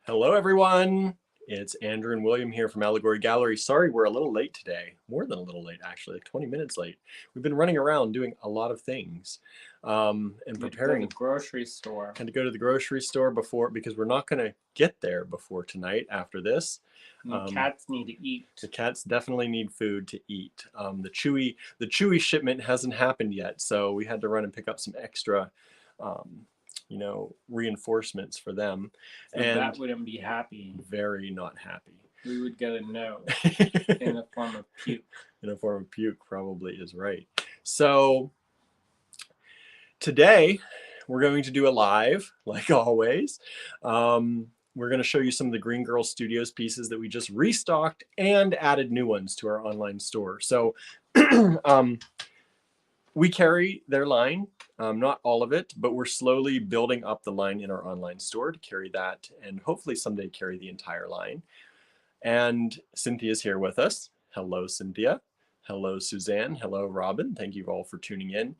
Hello, everyone. It's Andrew and William here from Allegory Gallery. Sorry, we're a little late today. More than a little late, actually, like 20 minutes late. We've been running around doing a lot of things and preparing. To the grocery store. Had to go to the grocery store before because we're not going to get there before tonight after this. Cats need to eat. The cats definitely need food to eat. The chewy shipment hasn't happened yet, so we had to run and pick up some extra reinforcements for them. So and that wouldn't be happy. Very not happy. We would get a no in the form of puke. In the form of puke probably is right. So today we're going to do a live, like always. We're going to show you some of the Green Girl Studios pieces that we just restocked and added new ones to our online store. So we carry their line. Not all of it, but we're slowly building up the line in our online store to carry that and hopefully someday carry the entire line. And Cynthia's here with us. Hello, Cynthia. Hello, Suzanne. Hello, Robin. Thank you all for tuning in.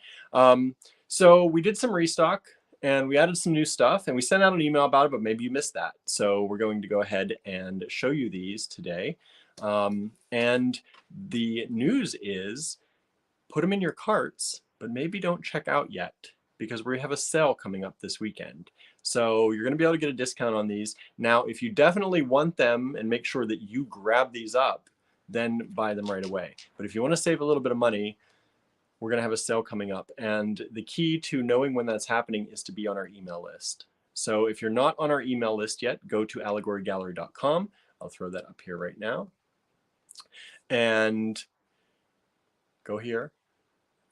So we did some restock and we added some new stuff and we sent out an email about it, but maybe you missed that. So we're going to go ahead and show you these today. And the news is put them in your carts, but maybe don't check out yet because we have a sale coming up this weekend. So you're going to be able to get a discount on these. Now, if you definitely want them and make sure that you grab these up, then buy them right away. But if you want to save a little bit of money, we're going to have a sale coming up. And the key to knowing when that's happening is to be on our email list. So if you're not on our email list yet, go to allegorygallery.com. I'll throw that up here right now. And go here.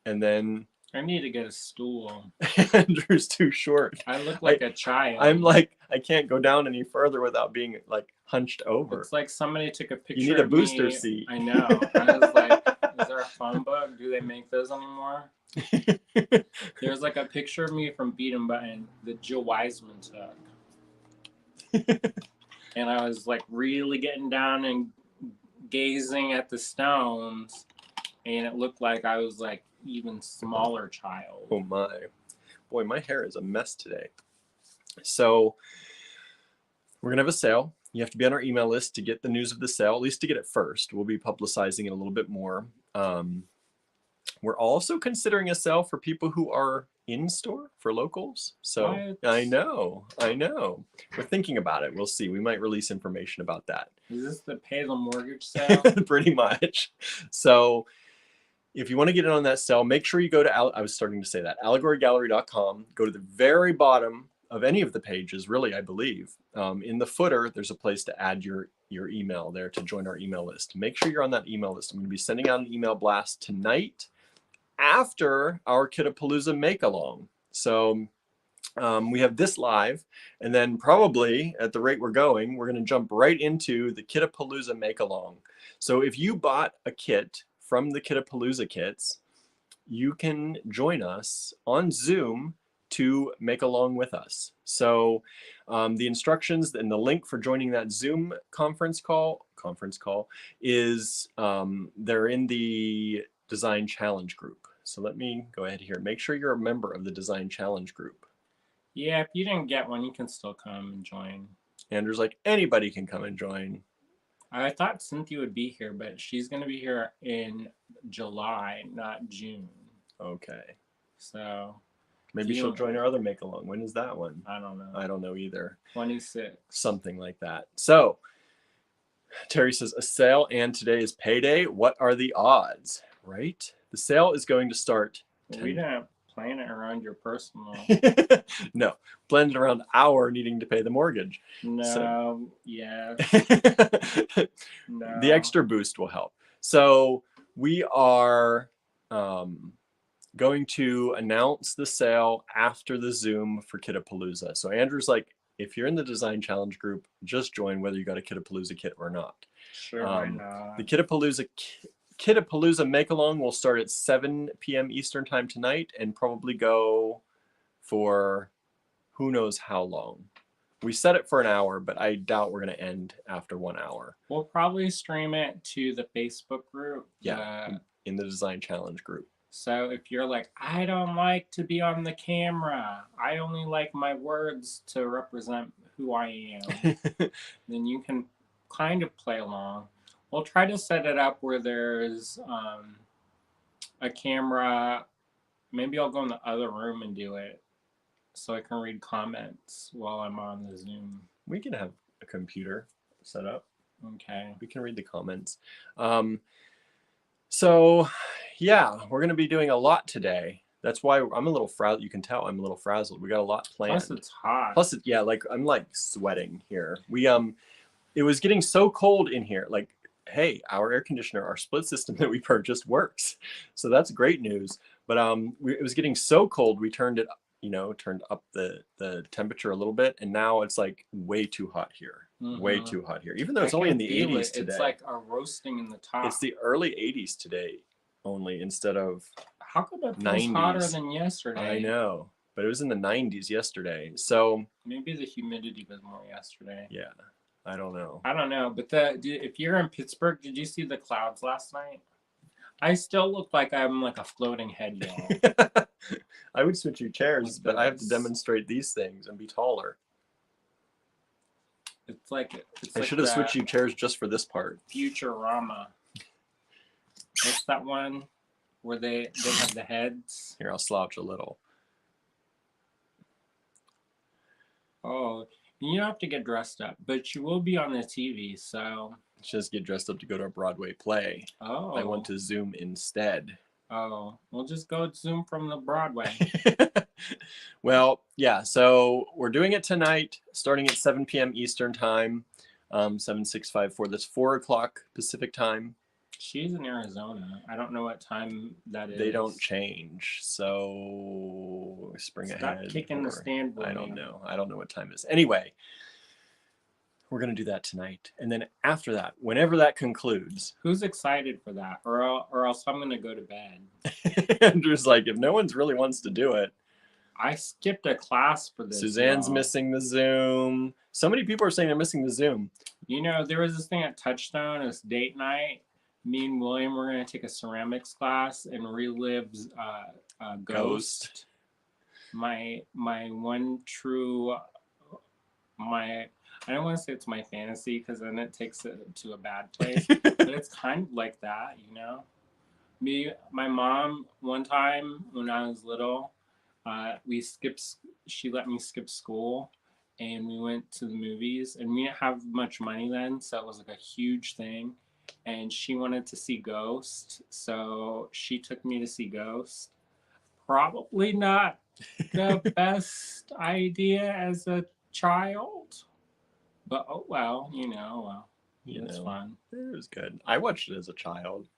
And then I need to get a stool. Andrew's too short. I look like a child. I'm like, I can't go down any further without being like hunched over. It's like somebody took a picture. You need a of booster me. seat. I know. I was like, is there a phone book? Do they make those anymore? There's like a picture of me from Beat 'em Button that Jill Wiseman took. And I was like really getting down and gazing at the stones. And it looked like I was like even smaller child. Oh my. Boy, my hair is a mess today. So we're going to have a sale. You have to be on our email list to get the news of the sale, at least to get it first. We'll be publicizing it a little bit more. We're also considering a sale for people who are in store for locals. So what? I know. We're thinking about it. We'll see. We might release information about that. Is this the pay the mortgage sale? Pretty much. So if you want to get in on that sale, make sure you go to, I was starting to say that, allegorygallery.com. Go to the very bottom of any of the pages, really, I believe. In the footer, there's a place to add your email there to join our email list. Make sure you're on that email list. I'm going to be sending out an email blast tonight after our Kittapalooza make-along. So we have this live, and then probably at the rate we're going, we're going to jump right into the Kittapalooza make-along. So if you bought a kit from the Kittapalooza kits, you can join us on Zoom to make along with us. So the instructions and the link for joining that Zoom conference call is they're in the Design Challenge group. So let me go ahead here. Make sure you're a member of the Design Challenge group. Yeah, if you didn't get one, you can still come and join. Andrew's like, anybody can come and join. I thought Cynthia would be here, but she's going to be here in July, not June. Okay. So maybe she'll join our other make-along. When is that one? I don't know. I don't know either. 26. Something like that. So Terry says, a sale and today is payday. What are the odds? Right? The sale is going to start. We didn't plan it around your personal. No, planned it around our needing to pay the mortgage. No, so. Yeah. No. The extra boost will help. So we are going to announce the sale after the Zoom for Kittapalooza. So Andrew's like, if you're in the Design Challenge group, just join whether you got a Kittapalooza kit or not. Sure, why not? The Kittapalooza make-along will start at 7 p.m. Eastern time tonight and probably go for who knows how long. We set it for an hour, but I doubt we're going to end after 1 hour. We'll probably stream it to the Facebook group. Yeah, in the Design Challenge group. So if you're like, I don't like to be on the camera, I only like my words to represent who I am, then you can kind of play along. We'll try to set it up where there's a camera. Maybe I'll go in the other room and do it so I can read comments while I'm on the Zoom. We can have a computer set up. Okay. We can read the comments. So yeah, we're going to be doing a lot today. That's why I'm a little frazzled. You can tell I'm a little frazzled. We got a lot planned. Plus it's hot. Plus, yeah, like I'm like sweating here. It was getting so cold in here. Like, hey, our air conditioner, our split system that we purchased works. So that's great news. But it was getting so cold, we turned it, turned up the temperature a little bit, and now it's like way too hot here. Way too hot here. Even though it's only in the 80s today. It's like a roasting in the top. It's the early 80s today only instead of how could that be hotter than yesterday? I know, but it was in the 90s yesterday. So maybe the humidity was more yesterday. Yeah, I don't know. But if you're in Pittsburgh, did you see the clouds last night? I still look like I'm like a floating head, y'all. I would switch your chairs, but I have to demonstrate these things and be taller. I should have switched you chairs just for this part. Futurama. What's that one where they have the heads? Here, I'll slouch a little. Oh, you don't have to get dressed up, but you will be on the TV, so. Just get dressed up to go to a Broadway play. Oh. I went to Zoom instead. Oh, we'll just go Zoom from the Broadway. Well, yeah, so we're doing it tonight, starting at 7 p.m. Eastern time, 7654. That's 4 o'clock Pacific time. She's in Arizona. I don't know what time that is. They don't change, so spring ahead. Stop kicking the stand. I don't know. I don't know what time it is. Anyway, we're going to do that tonight. And then after that, whenever that concludes. Who's excited for that? Or else I'm going to go to bed. Andrew's like, if no one really wants to do it. I skipped a class for this. Suzanne's missing the Zoom. So many people are saying they're missing the Zoom. There was this thing at Touchstone. It's date night. Me and William were going to take a ceramics class and relive Ghost. My one true, I don't want to say it's my fantasy because then it takes it to a bad place. But it's kind of like that, My mom, one time when I was little, she let me skip school and we went to the movies, and we didn't have much money then, so it was like a huge thing. And she wanted to see Ghost, so she took me to see Ghost. Probably not the best idea as a child, but oh well, it's fun. It was good. I watched it as a child.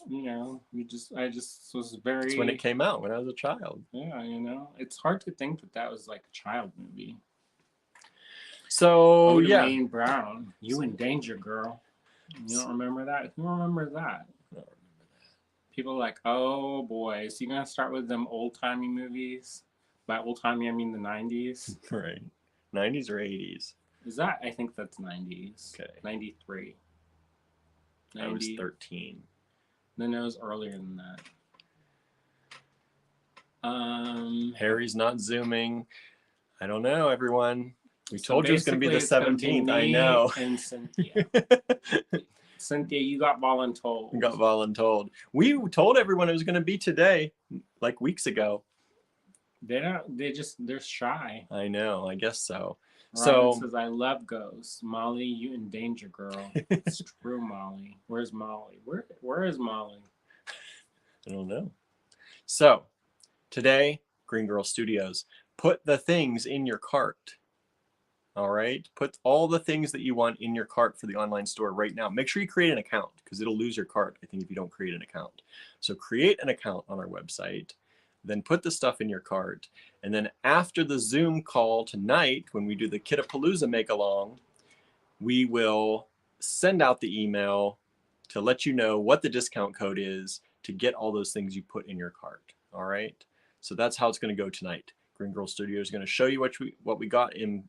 I just was very. It's when it came out, when I was a child. Yeah, it's hard to think that was like a child movie. So yeah, Maine Brown, you in danger, girl. You don't remember that? Who remembers that? I don't remember that. People are like, oh boy, so you're gonna start with them old timey movies? By old timey, I mean the 90s. Right, 90s or 80s? Is that? I think that's 90s. Okay. 93. I was 13. Then it was earlier than that. Harry's not Zooming. I don't know, everyone. We told you it's going to be the 17th. I know. And Cynthia. Cynthia, you got voluntold. We got voluntold. We told everyone it was going to be today, like weeks ago. They're shy. I know. I guess so. Robin says, I love Ghosts. Molly, you in danger, girl. It's true, Molly. Where's Molly? Where is Molly? I don't know. So, today, Green Girl Studios, put the things in your cart. All right? Put all the things that you want in your cart for the online store right now. Make sure you create an account because it'll lose your cart, I think, if you don't create an account. So create an account on our website. Then put the stuff in your cart. And then after the Zoom call tonight, when we do the Kittapalooza make-along, we will send out the email to let you know what the discount code is to get all those things you put in your cart. All right? So that's how it's going to go tonight. Green Girl Studio is going to show you what we got in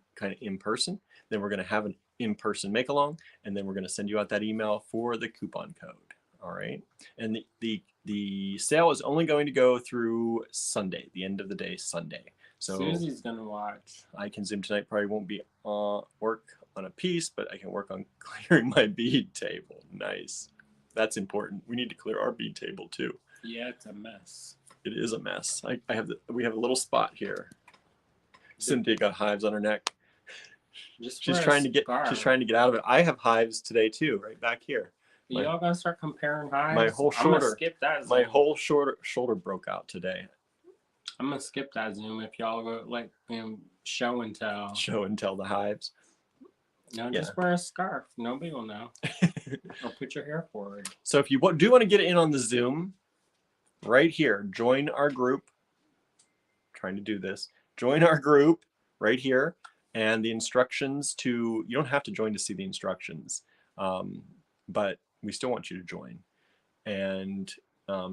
person. Then we're going to have an in-person make-along. And then we're going to send you out that email for the coupon code. All right? And the sale is only going to go through Sunday, the end of the day Sunday. So Susie's gonna watch. I can Zoom tonight. Probably won't be work on a piece, but I can work on clearing my bead table. Nice. That's important. We need to clear our bead table too. Yeah, it's a mess. It is a mess. We have a little spot here. Cynthia got hives on her neck. She's trying to get out of it. I have hives today too, right back here. Y'all gonna start comparing hives? My whole shoulder. I'm gonna skip that Zoom. My whole shoulder broke out today. I'm gonna skip that Zoom if y'all go like show and tell. Show and tell the hives. No, just wear a scarf. Nobody will know. Or put your hair forward. So if you do want to get in on the Zoom, right here, join our group. I'm trying to do this. Join our group right here, and the instructions you don't have to join to see the instructions, but we still want you to join and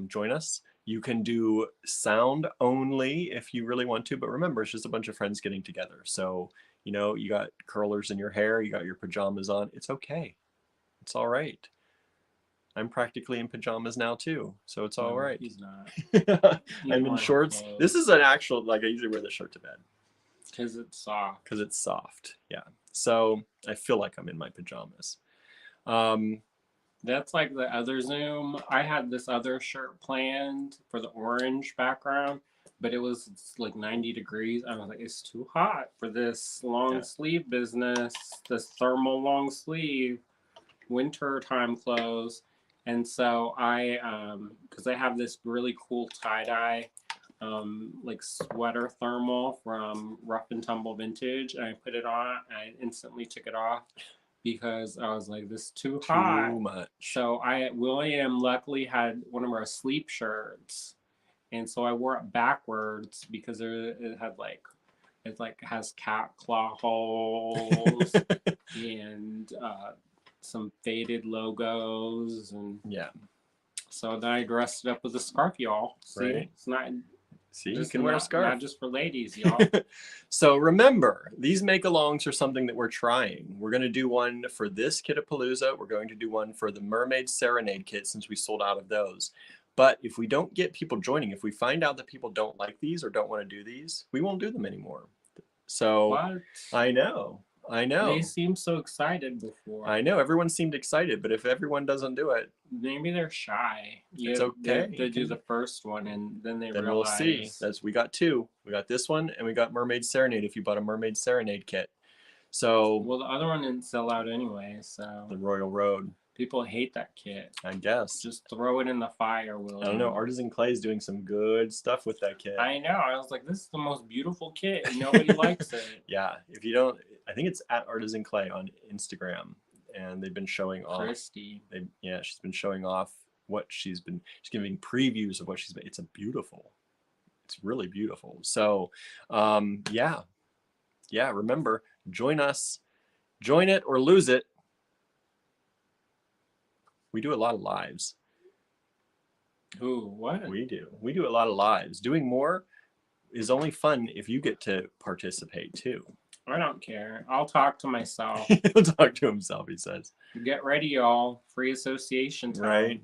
join us. You can do sound only if you really want to, but remember, it's just a bunch of friends getting together. So, you got curlers in your hair, you got your pajamas on. It's okay. It's all right. I'm practically in pajamas now too, so it's all right. He's not. I'm in shorts. Clothes. This is an actual, I usually wear the shirt to bed. Because it's soft. Because it's soft, yeah. So I feel like I'm in my pajamas. That's like the other Zoom. I had this other shirt planned for the orange background, but it was like 90 degrees. I was like, it's too hot for this long sleeve business, this thermal long sleeve, winter time clothes. And so because I have this really cool tie-dye, like sweater thermal from Rough and Tumble Vintage, and I put it on, and I instantly took it off because I was like, this is too hot. Too much. So William luckily had one of our sleep shirts, and so I wore it backwards because it has cat claw holes and some faded logos, and so then I dressed it up with a scarf, y'all. See, right. It's not. See, you can wear a scarf. Not just for ladies, y'all. So remember, these make-alongs are something that we're trying. We're going to do one for this Kitapalooza. We're going to do one for the Mermaid Serenade kit since we sold out of those. But if we don't get people joining, if we find out that people don't like these or don't want to do these, we won't do them anymore. So what? I know. They seemed so excited before. I know. Everyone seemed excited, but if everyone doesn't do it, maybe they're shy. It's okay. They do the first one, and then realize. We'll see. We got two. We got this one, and we got Mermaid Serenade if you bought a Mermaid Serenade kit. So. Well, the other one didn't sell out anyway, so. The Royal Road. People hate that kit. I guess. Just throw it in the fire, William. I don't know. Artisan Clay is doing some good stuff with that kit. I know. I was like, this is the most beautiful kit, and nobody likes it. Yeah. If you don't, I think it's at Artisan Clay on Instagram, and they've been showing off. Christy. She's been showing off what she's giving previews of what she's made. It's really beautiful. So, remember, join us, join it or lose it. We do a lot of lives. Ooh, what? We do a lot of lives. Doing more is only fun if you get to participate too. I don't care. I'll talk to myself. He'll talk to himself, he says. Get ready, y'all. Free association time. Right.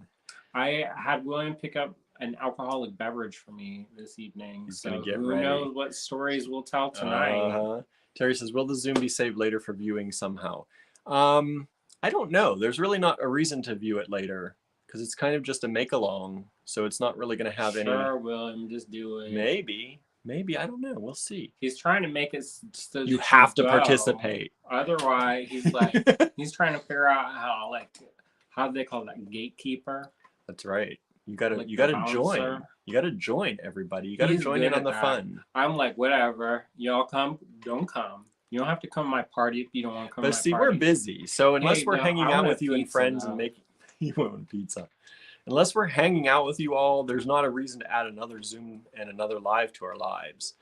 I had William pick up an alcoholic beverage for me this evening. He's gonna get who ready. Knows what stories we'll tell tonight. Terry says, will the Zoom be saved later for viewing somehow? I don't know. There's really not a reason to view it later because it's kind of just a make-along. So it's not really going to have any... Sure, William, just do it. Maybe. I don't know. We'll see. He's trying to make it so you have to participate. Otherwise, he's like, he's trying to figure out how do they call that, gatekeeper? That's right. You gotta join. You gotta join everybody. You gotta join in on the fun. I'm like, whatever. Y'all come, don't come. You don't have to come to my party if you don't want to come to my party. But see, we're busy. So unless we're hanging out with you and friends and making you want pizza. Unless we're hanging out with you all, there's not a reason to add another Zoom and another live to our lives.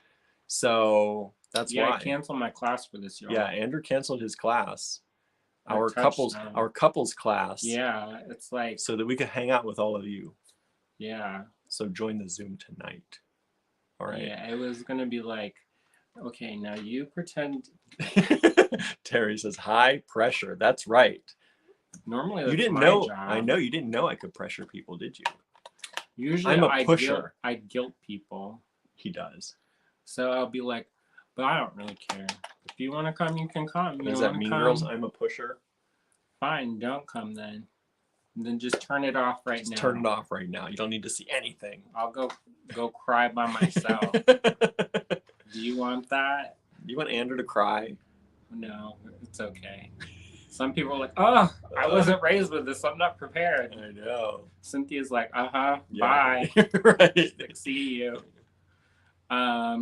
So that's why. I canceled my class for this year. Yeah, Andrew canceled his class. Our couples class. Yeah, it's like so that we could hang out with all of you. Yeah. So join the Zoom tonight. All right. Yeah, it was gonna be like, okay, now you pretend. Terry says high pressure. That's right. Normally, you didn't know. Job. I know you didn't know I could pressure people, did you? Usually, I'm a pusher. I guilt people. He does. So I'll be like, but I don't really care. If you want to come, you can come. You Is don't that want to Mean Girls? come, I'm a pusher. fine, don't come then. And then just turn it off right Just now. turn it off right now. You don't need to see anything. I'll go cry by myself. Do you want that? You want Andrew to cry? No, it's okay. Some people are like, oh, I wasn't raised with this, so I'm not prepared. I know. Cynthia's like, bye. Right. Like, see you.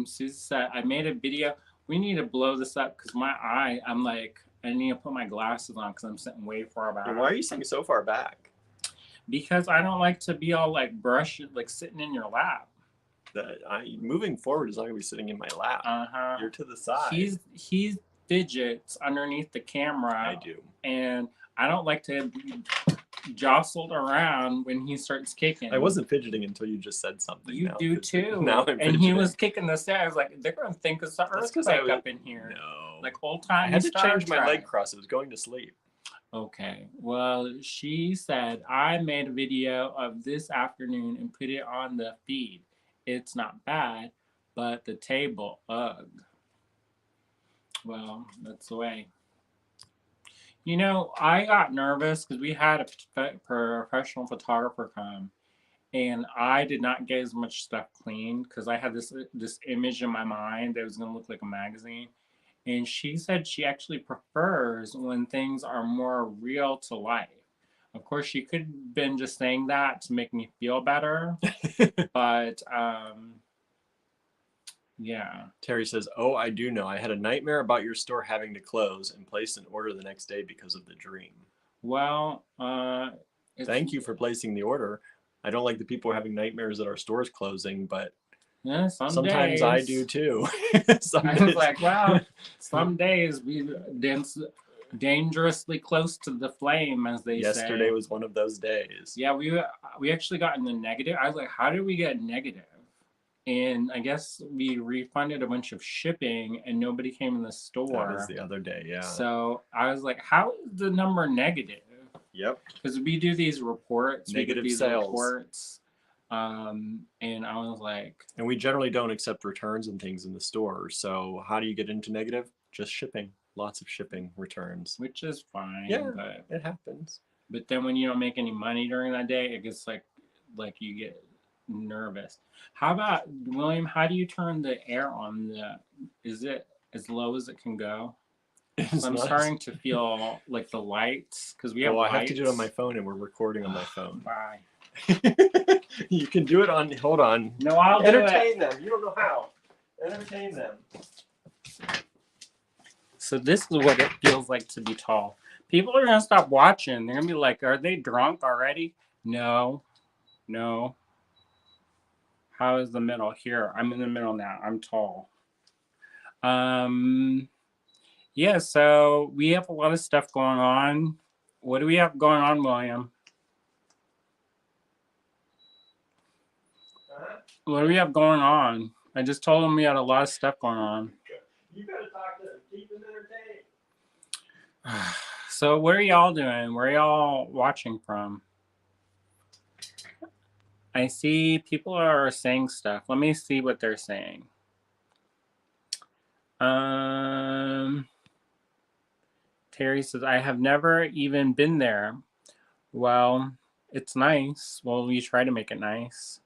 Susan said, I made a video. We need to blow this up because my eye, I'm like, I need to put my glasses on because I'm sitting way far back. Why are you sitting so far back? Because I don't like to be all like brushed, like sitting in your lap. Moving forward is not going to be sitting in my lap. You're to the side. He fidgets underneath the camera. I do. And I don't like to be jostled around when he starts kicking. I wasn't fidgeting until you just said something. You do too. Now I'm fidgeting. And he was kicking the stairs. Like, they're going to think it's an earthquake up in here. No. Like old time. I had to change my leg cross. I was going to sleep. Okay. Well, she said, I made a video of this afternoon and put it on the feed. It's not bad, but the table, ugh. Well, that's the way. You know, I got nervous because we had a professional photographer come, and I did not get as much stuff cleaned because I had this image in my mind that was going to look like a magazine. And she said she actually prefers when things are more real to life. Of course, she could have been just saying that to make me feel better, but yeah. Terry says, oh, I do know. I had a nightmare about your store having to close and placed an order the next day because of the dream. Well, thank you for placing the order. I don't like the people having nightmares that our store's closing, but yeah, sometimes I do too. I was like, wow, some days we dance dangerously close to the flame, as they say. Yesterday was one of those days. Yeah, we actually got in the negative. I was like, how did we get negative? And I guess we refunded a bunch of shipping and nobody came in the store. That was the other day, yeah. So I was like, how is the number negative? Yep. Because we do these reports. Negative we do these sales. reports. And I was like... And we generally don't accept returns and things in the store. So how do you get into negative? Just shipping. Lots of shipping returns. Which is fine. Yeah, but it happens. But then when you don't make any money during that day, it gets like you get nervous. How about, William, how do you turn the air on? Is it as low as it can go? I'm starting to feel like the lights, because we have lights. I have to do it on my phone, and we're recording on my phone. Bye. You can do it on, hold on. No, I'll entertain them. You don't know how. Entertain them. So this is what it feels like to be tall. People are going to stop watching. They're going to be like, are they drunk already? No. How is the middle? Here, I'm in the middle now. I'm tall. Yeah, so we have a lot of stuff going on. What do we have going on, William? What do we have going on? I just told him we had a lot of stuff going on. You gotta talk to them. Keep them entertained. So what are y'all doing? Where are y'all watching from? I see people are saying stuff. Let me see what they're saying. Terry says, I have never even been there. Well, it's nice. Well, we try to make it nice.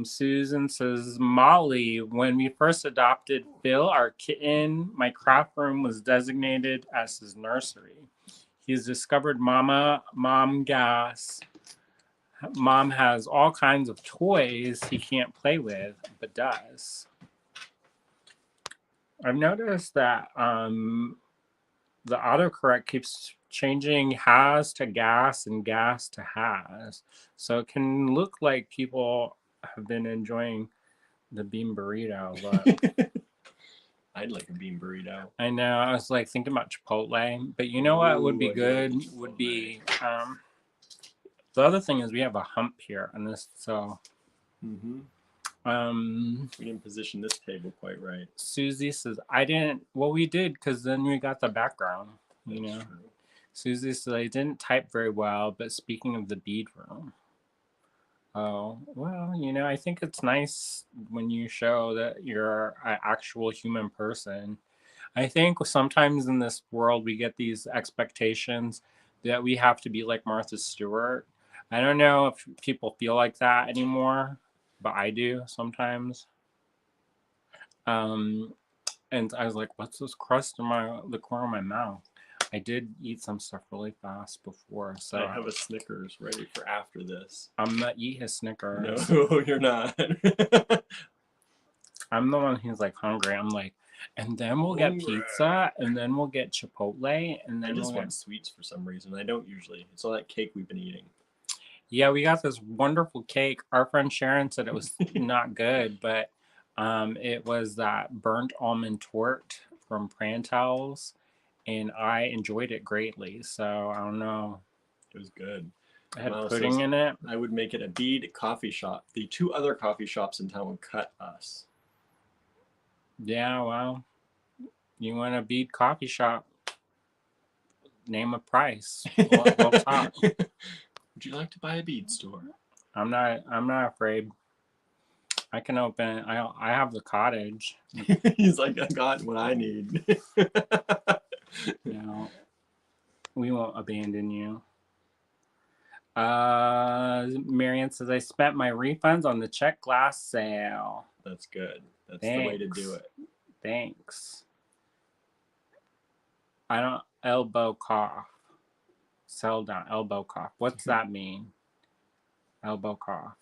Susan says, Molly, when we first adopted Phil, our kitten, my craft room was designated as his nursery. He's discovered mom gas. Mom has all kinds of toys he can't play with, but does. I've noticed that the autocorrect keeps changing has to gas and gas to has. So it can look like people have been enjoying the bean burrito, but I'd like a bean burrito. I know. I was like thinking about Chipotle, but you know what would be good would be the other thing is we have a hump here on this, so we didn't position this table quite right. Susie says, I didn't, well, we did, because then we got the background, you know. True. Susie says, I didn't type very well, but speaking of the bead room. Oh, well, I think it's nice when you show that you're an actual human person. I think sometimes in this world we get these expectations that we have to be like Martha Stewart. I don't know if people feel like that anymore, but I do sometimes. Um, and I was like, "What's this crust in the corner of my mouth?" I did eat some stuff really fast before, so I have a Snickers ready for after this. I'm not eat his Snickers. No, you're not. I'm the one who's like hungry. I'm like, and then we'll get pizza, and then we'll get Chipotle, and I then just we'll want sweets for some reason. I don't usually. It's all that cake we've been eating. Yeah, we got this wonderful cake. Our friend Sharon said it was not good, but it was that burnt almond torte from Prantel's, and I enjoyed it greatly. So I don't know. It was good. It had Miles pudding says, in it. I would make it a bead coffee shop. The 2 other coffee shops in town would cut us. Yeah, well, you want a bead coffee shop? Name a price. We'll talk. Would you like to buy a bead store? I'm not afraid. I can open. I have the cottage. He's like, I got what I need. We won't abandon you. Marianne says, I spent my refunds on the check glass sale. That's good. That's Thanks. the way to do it. Thanks. I don't elbow cough. Sell down. Elbow cough. What's that mean? Elbow cough.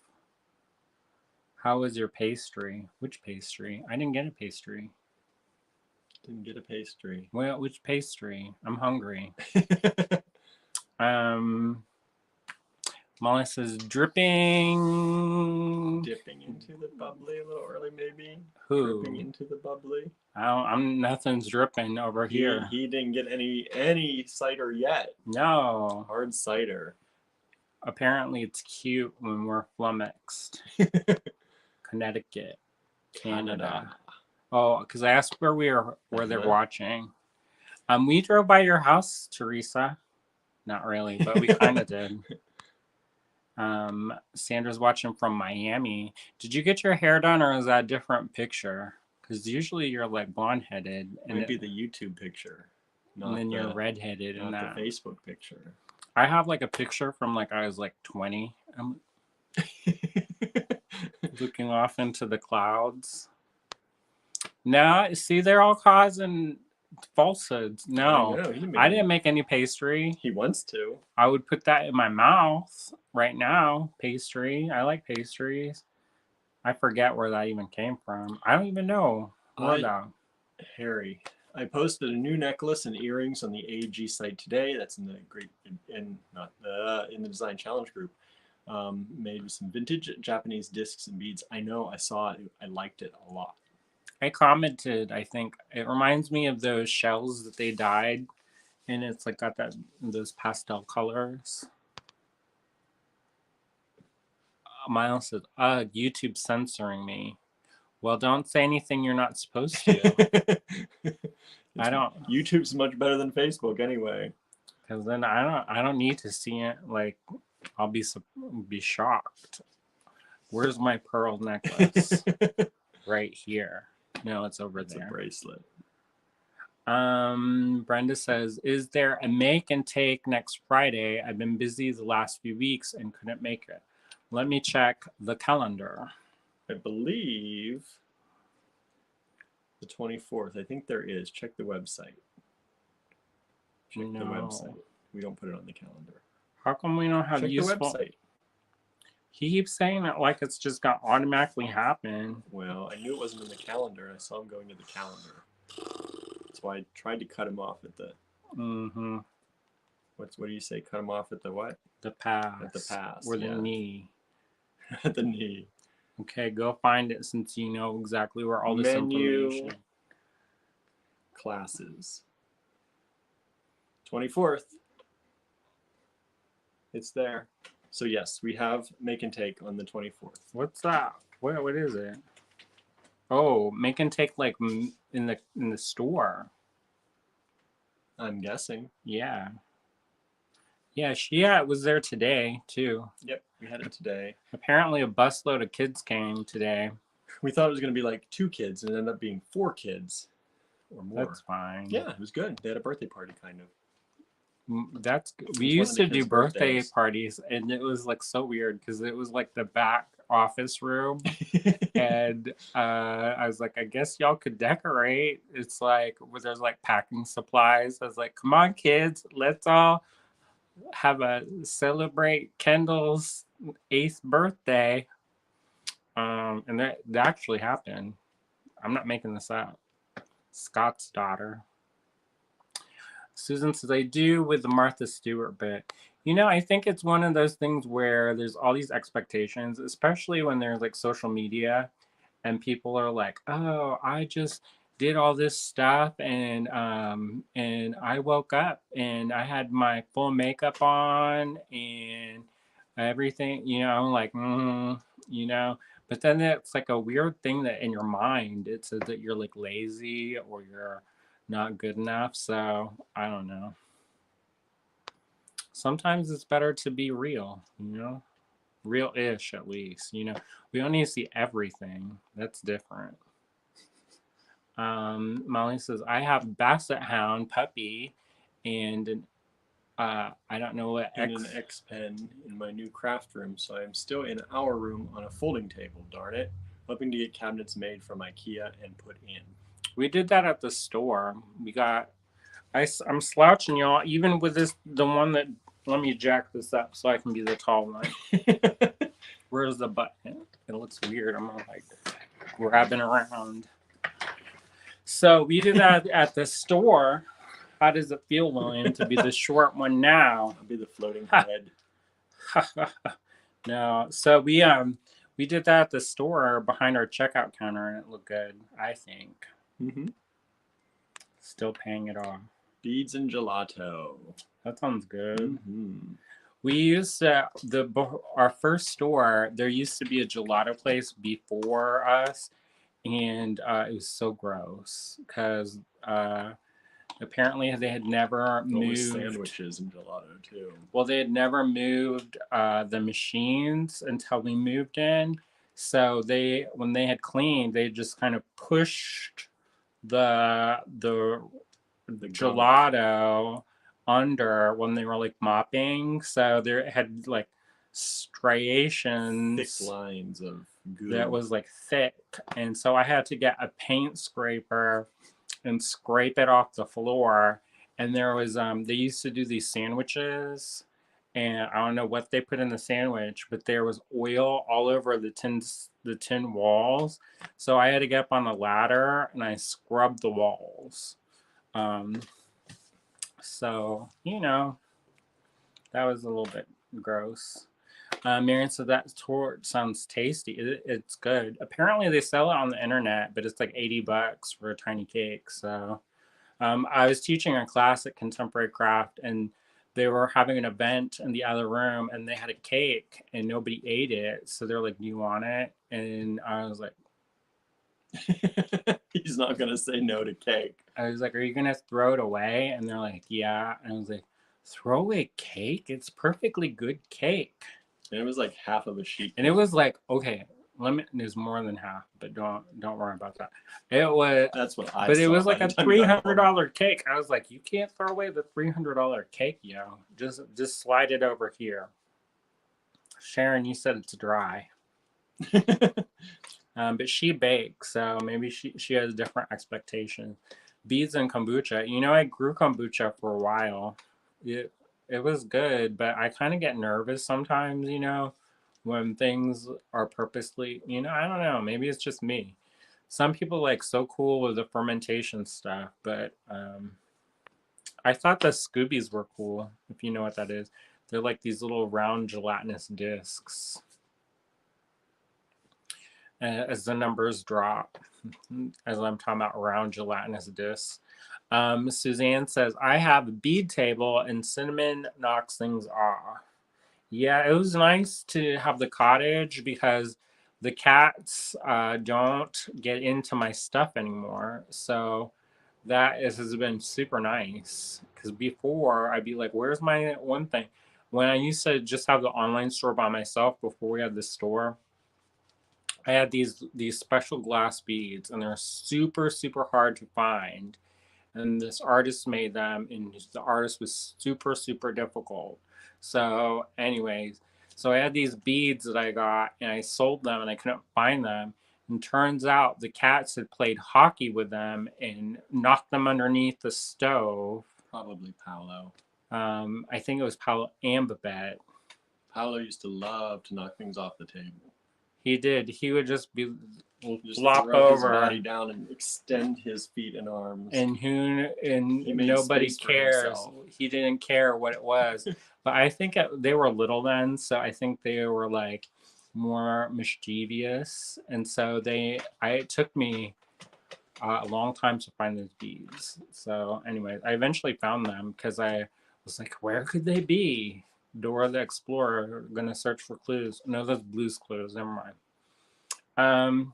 How was your pastry? Which pastry? I didn't get a pastry. Didn't get a pastry. Well, which pastry? I'm hungry. Molly says, dripping. Dipping into the bubbly a little early, maybe. Who? Dripping into the bubbly. I'm nothing's dripping over here. He didn't get any cider yet. No. Hard cider. Apparently it's cute when we're flummoxed. Connecticut. Canada. Oh, because I asked where they're watching. We drove by your house, Teresa. Not really, but we kind of did. Sandra's watching from Miami. Did you get your hair done, or is that a different picture? Because usually you're like blonde-headed. It might be the YouTube picture. And then you're redheaded in that. The Facebook picture. I have like a picture from like I was like 20. I'm looking off into the clouds. No, see, they're all causing falsehoods. No, I didn't make any pastry. He wants to. I would put that in my mouth right now. Pastry. I like pastries. I forget where that even came from. I don't even know. Harry, I posted a new necklace and earrings on the AG site today. That's in the in the Design Challenge group. Made with some vintage Japanese discs and beads. I know. I saw it. I liked it a lot. I commented. I think it reminds me of those shells that they dyed, and it's like got those pastel colors. Miles says, "Ugh, YouTube censoring me." Well, don't say anything you're not supposed to. I don't. YouTube's much better than Facebook anyway. Because then I don't need to see it. Like, I'll be shocked. Where's my pearl necklace? Right here. No, it's over there. It's a bracelet. Brenda says, is there a make and take next Friday? I've been busy the last few weeks and couldn't make it. Let me check the calendar. I believe the 24th. I think there is. Check the website. Check the website. We don't put it on the calendar. How come we don't have useful... Check the website. He keeps saying it like it's just got automatically happen. Well, I knew it wasn't in the calendar. I saw him going to the calendar. That's why I tried to cut him off at the... Mm-hmm. What do you say? Cut him off at the what? The pass. At the pass. Or the knee. At the knee. Okay, go find it since you know exactly where all this information. Classes. 24th. It's there. So yes, we have make and take on the 24th. What's that? What is it? Oh, make and take like in the store. I'm guessing. Yeah. Yeah, she was there today too. Yep, we had it today. Apparently, a busload of kids came today. We thought it was going to be like 2 kids, and it ended up being 4 kids or more. That's fine. Yeah, it was good. They had a birthday party, kind of. That's good. We It was one used of the to do kids' birthday birthdays. parties, and it was like so weird because it was like the back office room, and I was like, I guess y'all could decorate. It's like where there's like packing supplies. I was like, come on, kids, let's all have a celebrate Kendall's 8th birthday. And that actually happened. I'm not making this up. Scott's daughter. Susan says, I do with the Martha Stewart bit. You know, I think it's one of those things where there's all these expectations, especially when there's like social media and people are like, oh, I just did all this stuff and I woke up and I had my full makeup on and everything, you know, I'm like, you know, but then it's like a weird thing that in your mind it says that you're like lazy or you're not good enough. So I don't know. Sometimes it's better to be real, you know, real-ish at least. You know, we don't need to see everything. That's different. Molly says I have Basset Hound puppy, and I don't know what and an X pen in my new craft room, so I am still in our room on a folding table. Darn it! Hoping to get cabinets made from IKEA and put in. We did that at the store. We got. I'm slouching y'all. Even with this, the one that. Let me jack this up so I can be the tall one. Where's the button? It looks weird. I'm like grabbing around. So we did that at the store. How does it feel, William, to be the short one now? I'll be the floating head. No. So we did that at the store behind our checkout counter, and it looked good, I think. Mm-hmm. Still paying it off. Beads and gelato. That sounds good. Mm-hmm. We used our first store. There used to be a gelato place before us, and it was so gross because apparently they had never moved sandwiches and gelato too. Well, they had never moved the machines until we moved in. So when they had cleaned, they just kind of pushed the gelato under when they were like mopping. So there had like striations, thick lines of goo that was like thick, and so I had to get a paint scraper and scrape it off the floor. And there was they used to do these sandwiches, and I don't know what they put in the sandwich, but there was oil all over the tin walls. So I had to get up on a ladder and I scrubbed the walls. So you know, that was a little bit gross. Marion said that torte sounds tasty. It's good. Apparently they sell it on the internet, but it's like $80 for a tiny cake. So I was teaching a class at Contemporary Craft, and they were having an event in the other room, and they had a cake, and nobody ate it. So they're like, "Do you want it?" And I was like, "He's not gonna say no to cake." I was like, "Are you gonna throw it away?" And they're like, "Yeah." And I was like, "Throw away cake? It's perfectly good cake." And it was like half of a sheet. And it was like, okay, there's more than half, but don't worry about that. It was. That's what I. But it was like a $300 cake. I was like, you can't throw away the $300 cake, yo. Just slide it over here. Sharon, you said it's dry. But she bakes, so maybe she has different expectations. Beads and kombucha. You know, I grew kombucha for a while. It was good, but I kind of get nervous sometimes, you know, when things are purposely, you know, I don't know. Maybe it's just me. Some people like so cool with the fermentation stuff, but I thought the Scoobies were cool, if you know what that is. They're like these little round gelatinous discs. As the numbers drop, as I'm talking about round gelatinous discs. Suzanne says, I have a bead table and cinnamon knocks things off. Yeah, it was nice to have the cottage because the cats don't get into my stuff anymore. So that has been super nice. Because before I'd be like, where's my one thing? when I used to just have the online store by myself before we had the store, I had these special glass beads, and they're super super hard to find. And this artist made them, and the artist was super super difficult. So, anyways, so I had these beads that I got, and I sold them, and I couldn't find them. And turns out the cats had played hockey with them and knocked them underneath the stove. Probably Paolo. I think it was Paolo and Babette. Paolo used to love to knock things off the table. He did. He would just be Just flop throw his over, body down and extend his feet and arms. and He made nobody space for cares. himself. He didn't care what it was. But I think they were little then, so I think they were like more mischievous, and so it took me a long time to find those beads. So anyway, I eventually found them because I was like, where could they be? Dora the Explorer, gonna search for clues. No, those Blue's Clues. Never mind.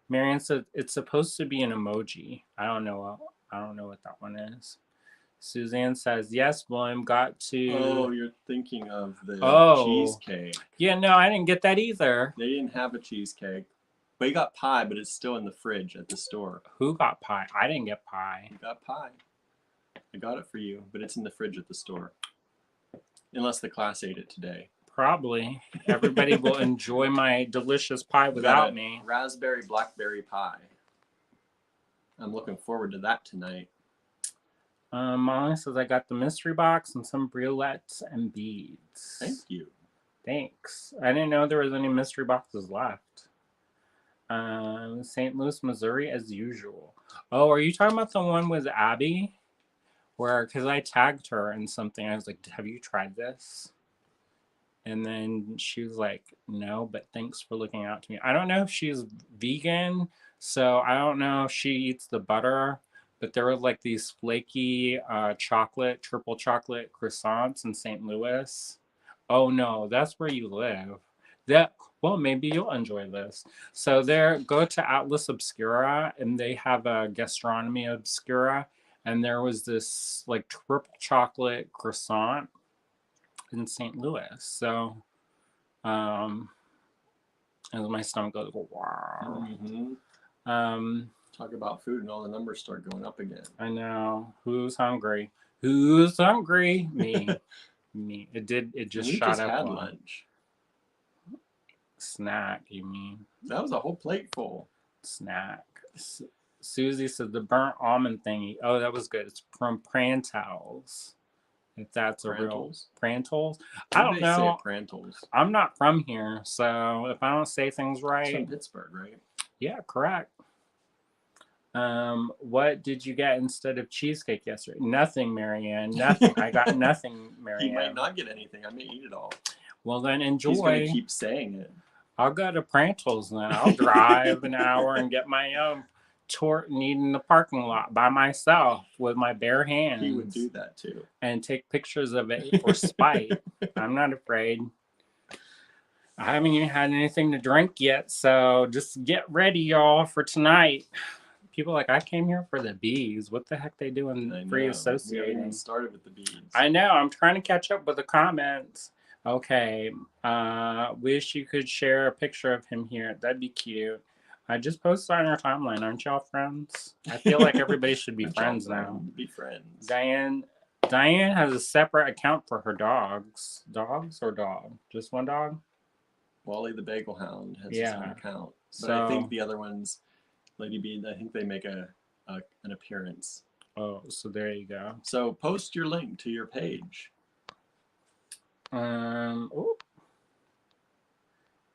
Marianne said it's supposed to be an emoji. I don't know what that one is. Suzanne says, yes, William got to. Oh, you're thinking of the cheesecake. Yeah, no, I didn't get that either. They didn't have a cheesecake. But you got pie, but it's still in the fridge at the store. Who got pie? I didn't get pie. You got pie. I got it for you, but it's in the fridge at the store. Unless the class ate it today. Probably. Everybody will enjoy my delicious pie without me. Raspberry blackberry pie. I'm looking forward to that tonight. Molly says I got the mystery box and some briolettes and beads. Thank you. Thanks. I didn't know there was any mystery boxes left. St. Louis, Missouri, as usual. Oh, are you talking about the one with Abby? Because I tagged her in something. I was like, have you tried this? And then she was like, no, but thanks for looking out to me. I don't know if she's vegan, so I don't know if she eats the butter, but there were like these flaky triple chocolate croissants in St. Louis. Oh no, that's where you live. Well, maybe you'll enjoy this. So go to Atlas Obscura, and they have a Gastronomy Obscura, and there was this like triple chocolate croissant in St. Louis. So, as my stomach goes, wow. Mm-hmm. Talk about food, and all the numbers start going up again. I know. Who's hungry? Who's hungry? Me. Me. It just shot up. Had lunch. Snack, you mean? That was a whole plate full. Snack. Susie said the burnt almond thingy. Oh, that was good. It's from Prantels. If that's a real Prantels. I don't know. Prantels. I'm not from here, so if I don't say things right. It's from Pittsburgh, right? Yeah, correct. What did you get instead of cheesecake yesterday? Nothing, Marianne. Nothing. I got nothing, Marianne. He might not get anything. I may eat it all. Well, then enjoy. He's going to keep saying it. I'll go to Prantles then. I'll drive an hour and get my own tort and eat in the parking lot by myself with my bare hands. He would do that too. And take pictures of it for spite. I'm not afraid. I haven't even had anything to drink yet, so just get ready, y'all, for tonight. People are like, I came here for the bees. What the heck they doing free associating? We haven't even started with the bees. I know. I'm trying to catch up with the comments. Okay. Wish you could share a picture of him here. That'd be cute. I just posted on our timeline. Aren't y'all friends? I feel like everybody should be friends now. Be friends. Diane has a separate account for her dogs. Dogs or dog? Just one dog? Wally the Bagel Hound has his own account. But I think the other ones, Lady B, I think they make an appearance. Oh, so there you go. So post your link to your page.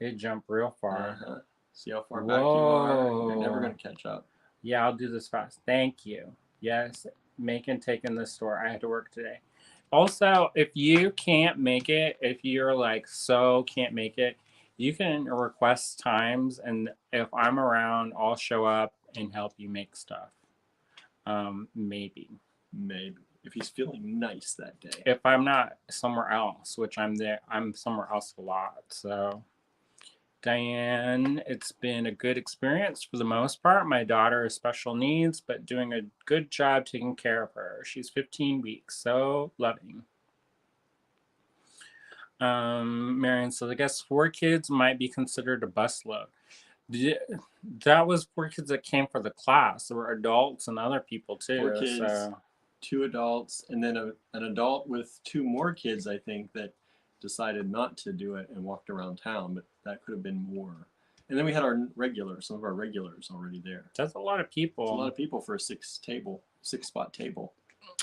It jumped real far. See how far back you are? You're never going to catch up. Yeah, I'll do this fast. Thank you. Yes, Macon taking the store. I had to work today. Also, if you can't make it, if you're like can't make it, you can request times, and if I'm around, I'll show up and help you make stuff. Maybe. If he's feeling nice that day. If I'm not somewhere else, which I'm somewhere else a lot. So, Diane, it's been a good experience for the most part. My daughter has special needs, but doing a good job taking care of her. She's 15 weeks, so loving. Marion says, I guess 4 kids might be considered a busload. That was 4 kids that came for the class. There were adults and other people too. 4 kids, So 2 adults, and then an adult with 2 more kids, I think, that decided not to do it and walked around town, but that could have been more. And then we had some of our regulars already there. that's a lot of people. It's a lot of people for a 6-spot table.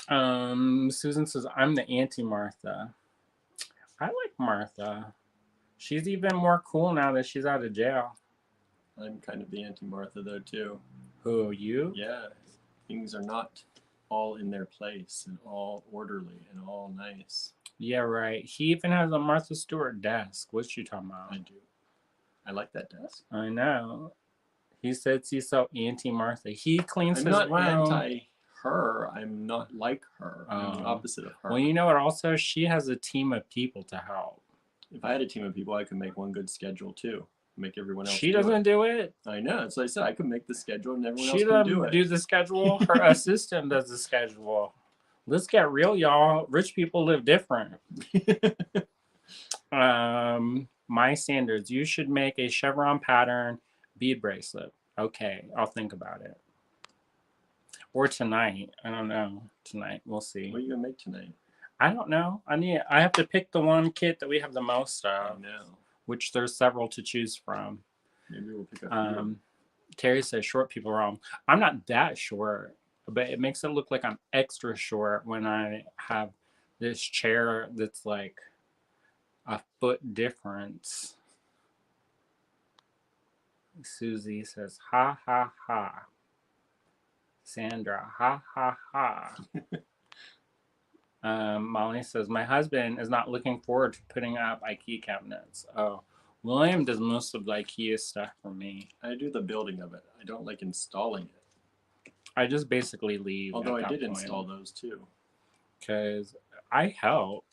Susan says, I'm the Auntie Martha. I like Martha. She's even more cool now that she's out of jail. I'm kind of the Auntie Martha though too. Who, you? Yeah, things are not all in their place and all orderly and all nice. Yeah, right. He even has a Martha Stewart desk. What's you talking about? I do. I like that desk. I know. He says he's so Auntie Martha. He cleans I'm his not room. anti her. I'm not like her. I'm the Oh. opposite of her. Well, you know what? Also, she has a team of people to help. If I had a team of people, I could make one good schedule too. Make everyone else. She doesn't do it. I know. That's what I said. I could make the schedule, and everyone She else can do it. do the schedule. Her assistant does the schedule. Let's get real, y'all. Rich people live different. My standards. You should make a chevron pattern bead bracelet. Okay, I'll think about it. Or tonight. I don't know. Tonight, we'll see. What are you gonna make tonight? I don't know. I have to pick the one kit that we have the most I of, know. which there's several to choose from. Maybe we'll pick up. Terry says short people wrong. I'm not that short, but it makes it look like I'm extra short when I have this chair that's like a foot difference. Susie says, ha ha ha. Sandra, ha ha ha. Molly says, my husband is not looking forward to putting up IKEA cabinets. Oh, William does most of the IKEA stuff for me. I do the building of it. I don't like installing it. I just basically leave. Although I did install those too. Because I helped.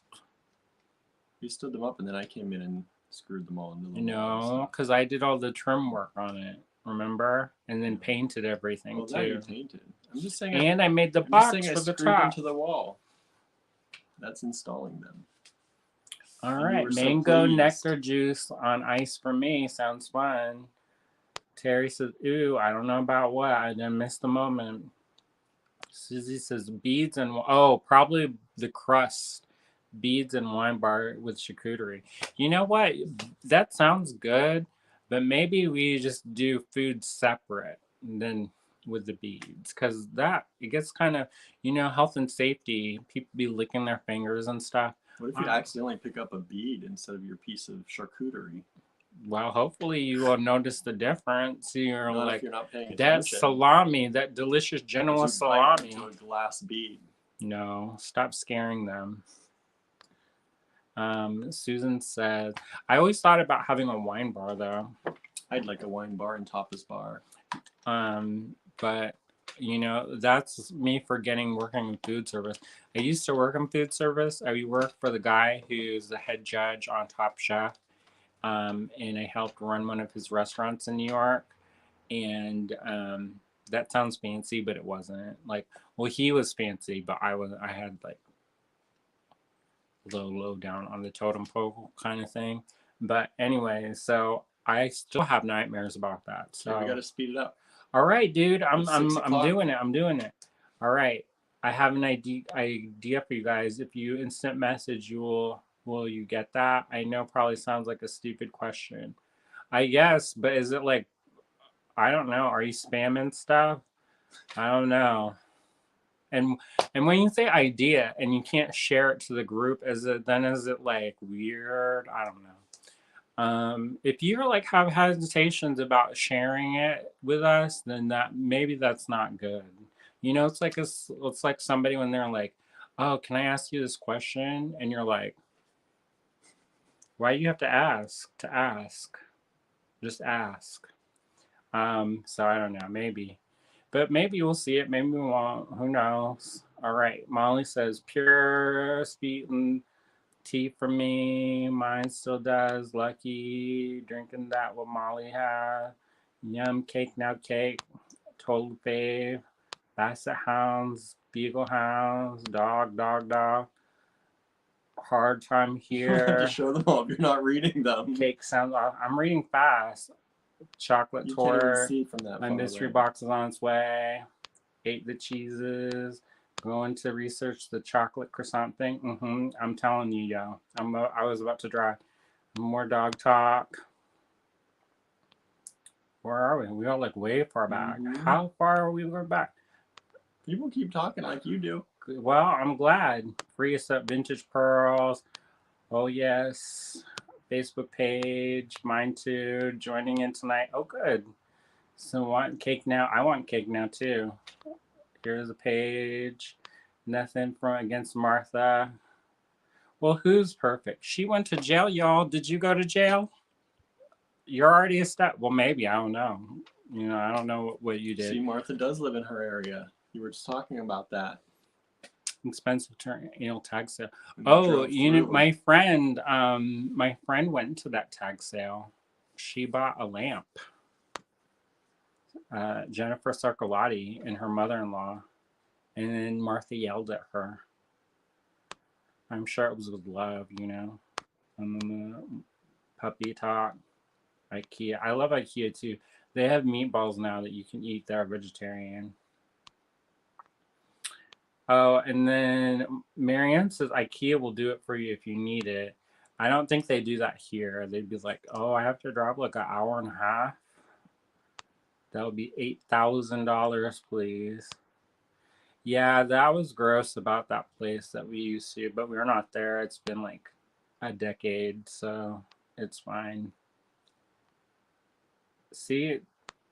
You stood them up, and then I came in and screwed them all into the No, because I did all the trim work on it. Remember? And then painted everything well, too. Now you painted. I'm just saying. And I made the box for the top. Into the wall. That's installing them. All right, mango nectar juice on ice for me. Sounds fun. Terry says, ooh, I don't know about what. I didn't miss the moment. Susie says, beads and, oh, probably the crust. Beads and wine bar with charcuterie. You know what? That sounds good, but maybe we just do food separate than with the beads. Because that, it gets kind of, health and safety. People be licking their fingers and stuff. What if you accidentally pick up a bead instead of your piece of charcuterie? Well, hopefully you will notice the difference. You're not like, if you're not paying that attention. Salami, that delicious Genoa salami. Into a glass bead. No, stop scaring them. Susan says, I always thought about having a wine bar though. I'd like a wine bar and tapas bar. But that's me forgetting working in food service. I used to work in food service. I worked for the guy who's the head judge on Top Chef. And I helped run one of his restaurants in New York. And that sounds fancy, but it wasn't. He was fancy, but I had like low down on the totem pole kind of thing. But anyway, so I still have nightmares about that. So we got to speed it up. All right, dude. I'm doing it. All right. I have an idea for you guys. If you instant message, will you get that? I know probably sounds like a stupid question. I guess, but is it like, I don't know. Are you spamming stuff? I don't know. And when you say idea and you can't share it to the group, is it like weird? I don't know. If you like have hesitations about sharing it with us, then that's not good. It's like somebody when they're like, oh, can I ask you this question? And you're like, why do you have to ask? Just ask. So I don't know, maybe. But maybe we'll see it, maybe we won't. Who knows? All right. Molly says, pure sweetened tea for me. Mine still does. Lucky. Drinking that what Molly had. Yum, cake, now cake. Total fave. Basset hounds. Beagle hounds. Dog. hard time To here. show them all if you're not reading them. Cake sounds off. I'm reading fast. Chocolate You can't even torte. see from that My far mystery away. box is on its way. Ate the cheeses. Going to research the chocolate croissant thing. I'm telling you, yo. I was about to draw more dog talk. Where are we? We are like way far back. How far are we going back? People keep talking like you do. Well, I'm glad. Free us up vintage pearls. Oh yes. Facebook page. Mine too. Joining in tonight. Oh good. So want cake now? I want cake now too. Here's a page. Nothing from against Martha. Well, who's perfect? She went to jail, y'all. Did you go to jail? You're already a step. Well, maybe. I don't know. You know, I don't know what you did. See, Martha does live in her area. You were just talking about that. Expensive annual tag sale. Oh, you know, my friend went to that tag sale. She bought a lamp. Jennifer Sarcolati and her mother-in-law. And then Martha yelled at her. I'm sure it was with love, you know. And then the puppy talk. IKEA. I love IKEA too. They have meatballs now that you can eat that are vegetarian. Oh, and then Marianne says IKEA will do it for you if you need it. I don't think they do that here. They'd be like, oh, I have to drive like an hour and a half. That would be $8,000, please. Yeah, that was gross about that place that we used to, but we're not there. It's been like a decade, so it's fine. See,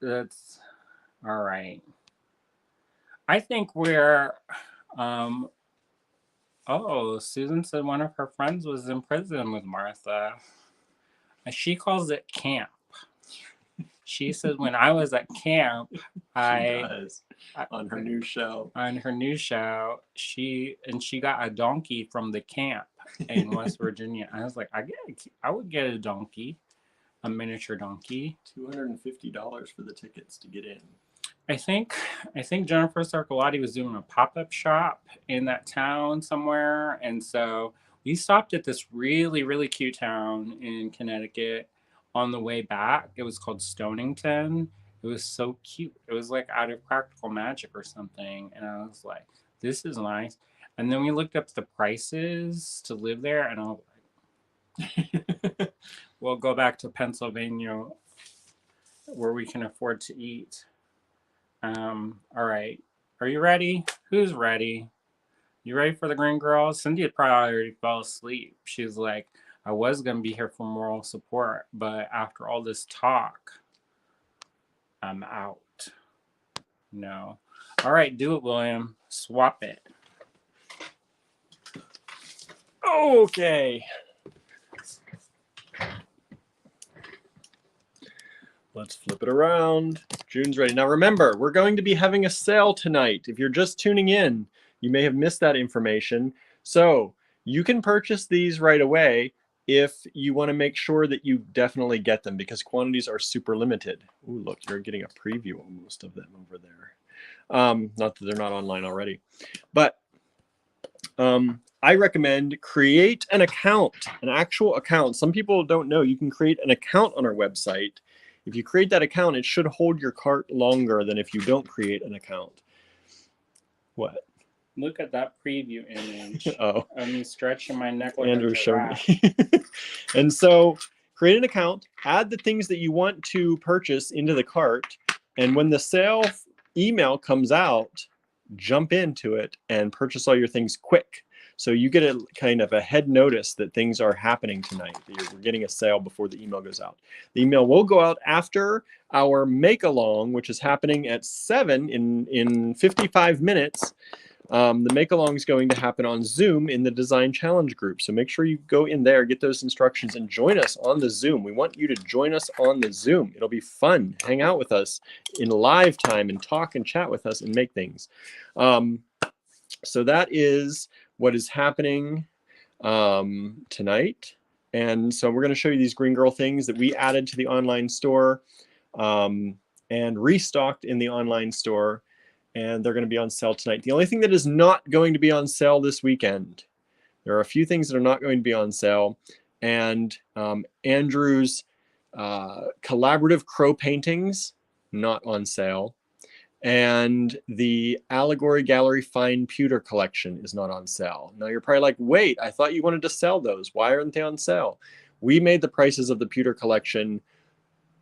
that's all right. I think we're, oh, Susan said one of her friends was in prison with Martha. She calls it camp. She said when I was at camp, on her new show. On her new show, she got a donkey from the camp in West Virginia. I was like, I would get a donkey, a miniature donkey. $250 for the tickets to get in. I think Jennifer Sarcolati was doing a pop-up shop in that town somewhere, and so we stopped at this really, really cute town in Connecticut on the way back. It was called Stonington. It was so cute. It was like out of Practical Magic or something, and I was like, this is nice. And then we looked up the prices to live there, and I was like, we'll go back to Pennsylvania where we can afford to eat. All right. Are you ready? Who's ready? You ready for the Green Girls? Cynthia probably already fell asleep. She's like, I was going to be here for moral support, but after all this talk, I'm out. No. All right, do it, William. Swap it. Okay. Let's flip it around. June's ready. Now remember, we're going to be having a sale tonight. If you're just tuning in, you may have missed that information. So you can purchase these right away if you want to make sure that you definitely get them because quantities are super limited. Ooh, look, you're getting a preview of most of them over there. Not that they're not online already. But I recommend create an account, an actual account. Some people don't know you can create an account on our website. If you create that account, it should hold your cart longer than if you don't create an account. What? Look at that preview image. Oh. I'm stretching my neck like Andrew a showed giraffe. me. And so create an account, add the things that you want to purchase into the cart, and when the sale email comes out, jump into it and purchase all your things quick. So you get a kind of a head notice that things are happening tonight, that you're getting a sale before the email goes out. The email will go out after our make-along, which is happening at 7 in 55 minutes. The make-along is going to happen on Zoom in the Design Challenge group. So make sure you go in there, get those instructions, and join us on the Zoom. We want you to join us on the Zoom. It'll be fun. Hang out with us in live time and talk and chat with us and make things. So that is what is happening tonight. And so we're going to show you these Green Girl things that we added to the online store and restocked in the online store. And they're going to be on sale tonight. The only thing that is not going to be on sale this weekend, There are a few things that are not going to be on sale. And Andrew's collaborative crow paintings, not on sale. And the Allegory Gallery Fine Pewter collection is not on sale. Now you're probably like, wait, I thought you wanted to sell those. Why aren't they on sale? We made the prices of the pewter collection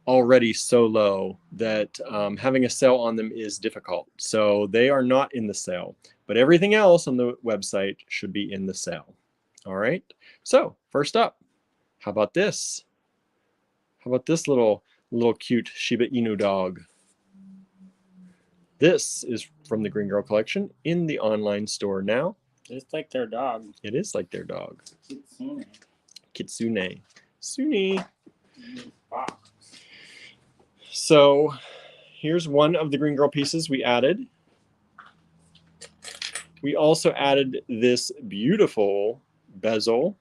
already so low that having a sale on them is difficult. So they are not in the sale, but everything else on the website should be in the sale. All right. So first up, how about this? How about this little cute Shiba Inu dog? This is from the Green Girl collection in the online store now. It's like their dog. It is like their dog. Kitsune. Kitsune. Suni. Box. So here's one of the Green Girl pieces we added. We also added this beautiful bezel.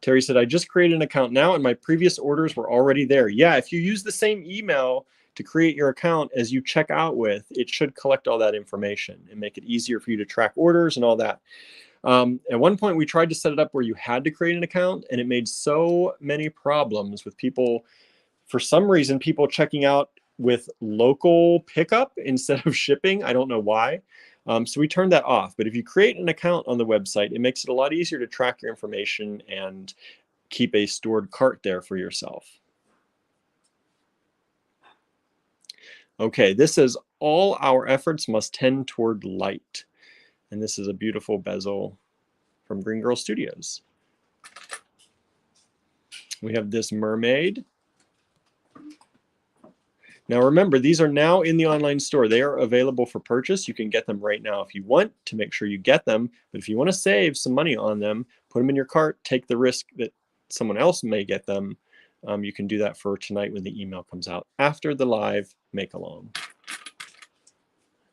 Terry said, I just created an account now and my previous orders were already there. Yeah, if you use the same email to create your account as you check out with, it should collect all that information and make it easier for you to track orders and all that. At one point, we tried to set it up where you had to create an account, and it made so many problems with people. For some reason, people checking out with local pickup instead of shipping. I don't know why. So we turned that off. But if you create an account on the website, it makes it a lot easier to track your information and keep a stored cart there for yourself. Okay, this says all our efforts must tend toward light. And this is a beautiful bezel from Green Girl Studios. We have this mermaid. Now remember, these are now in the online store. They are available for purchase. You can get them right now if you want to make sure you get them. But if you want to save some money on them, put them in your cart, take the risk that someone else may get them. You can do that for tonight when the email comes out after the live make-along.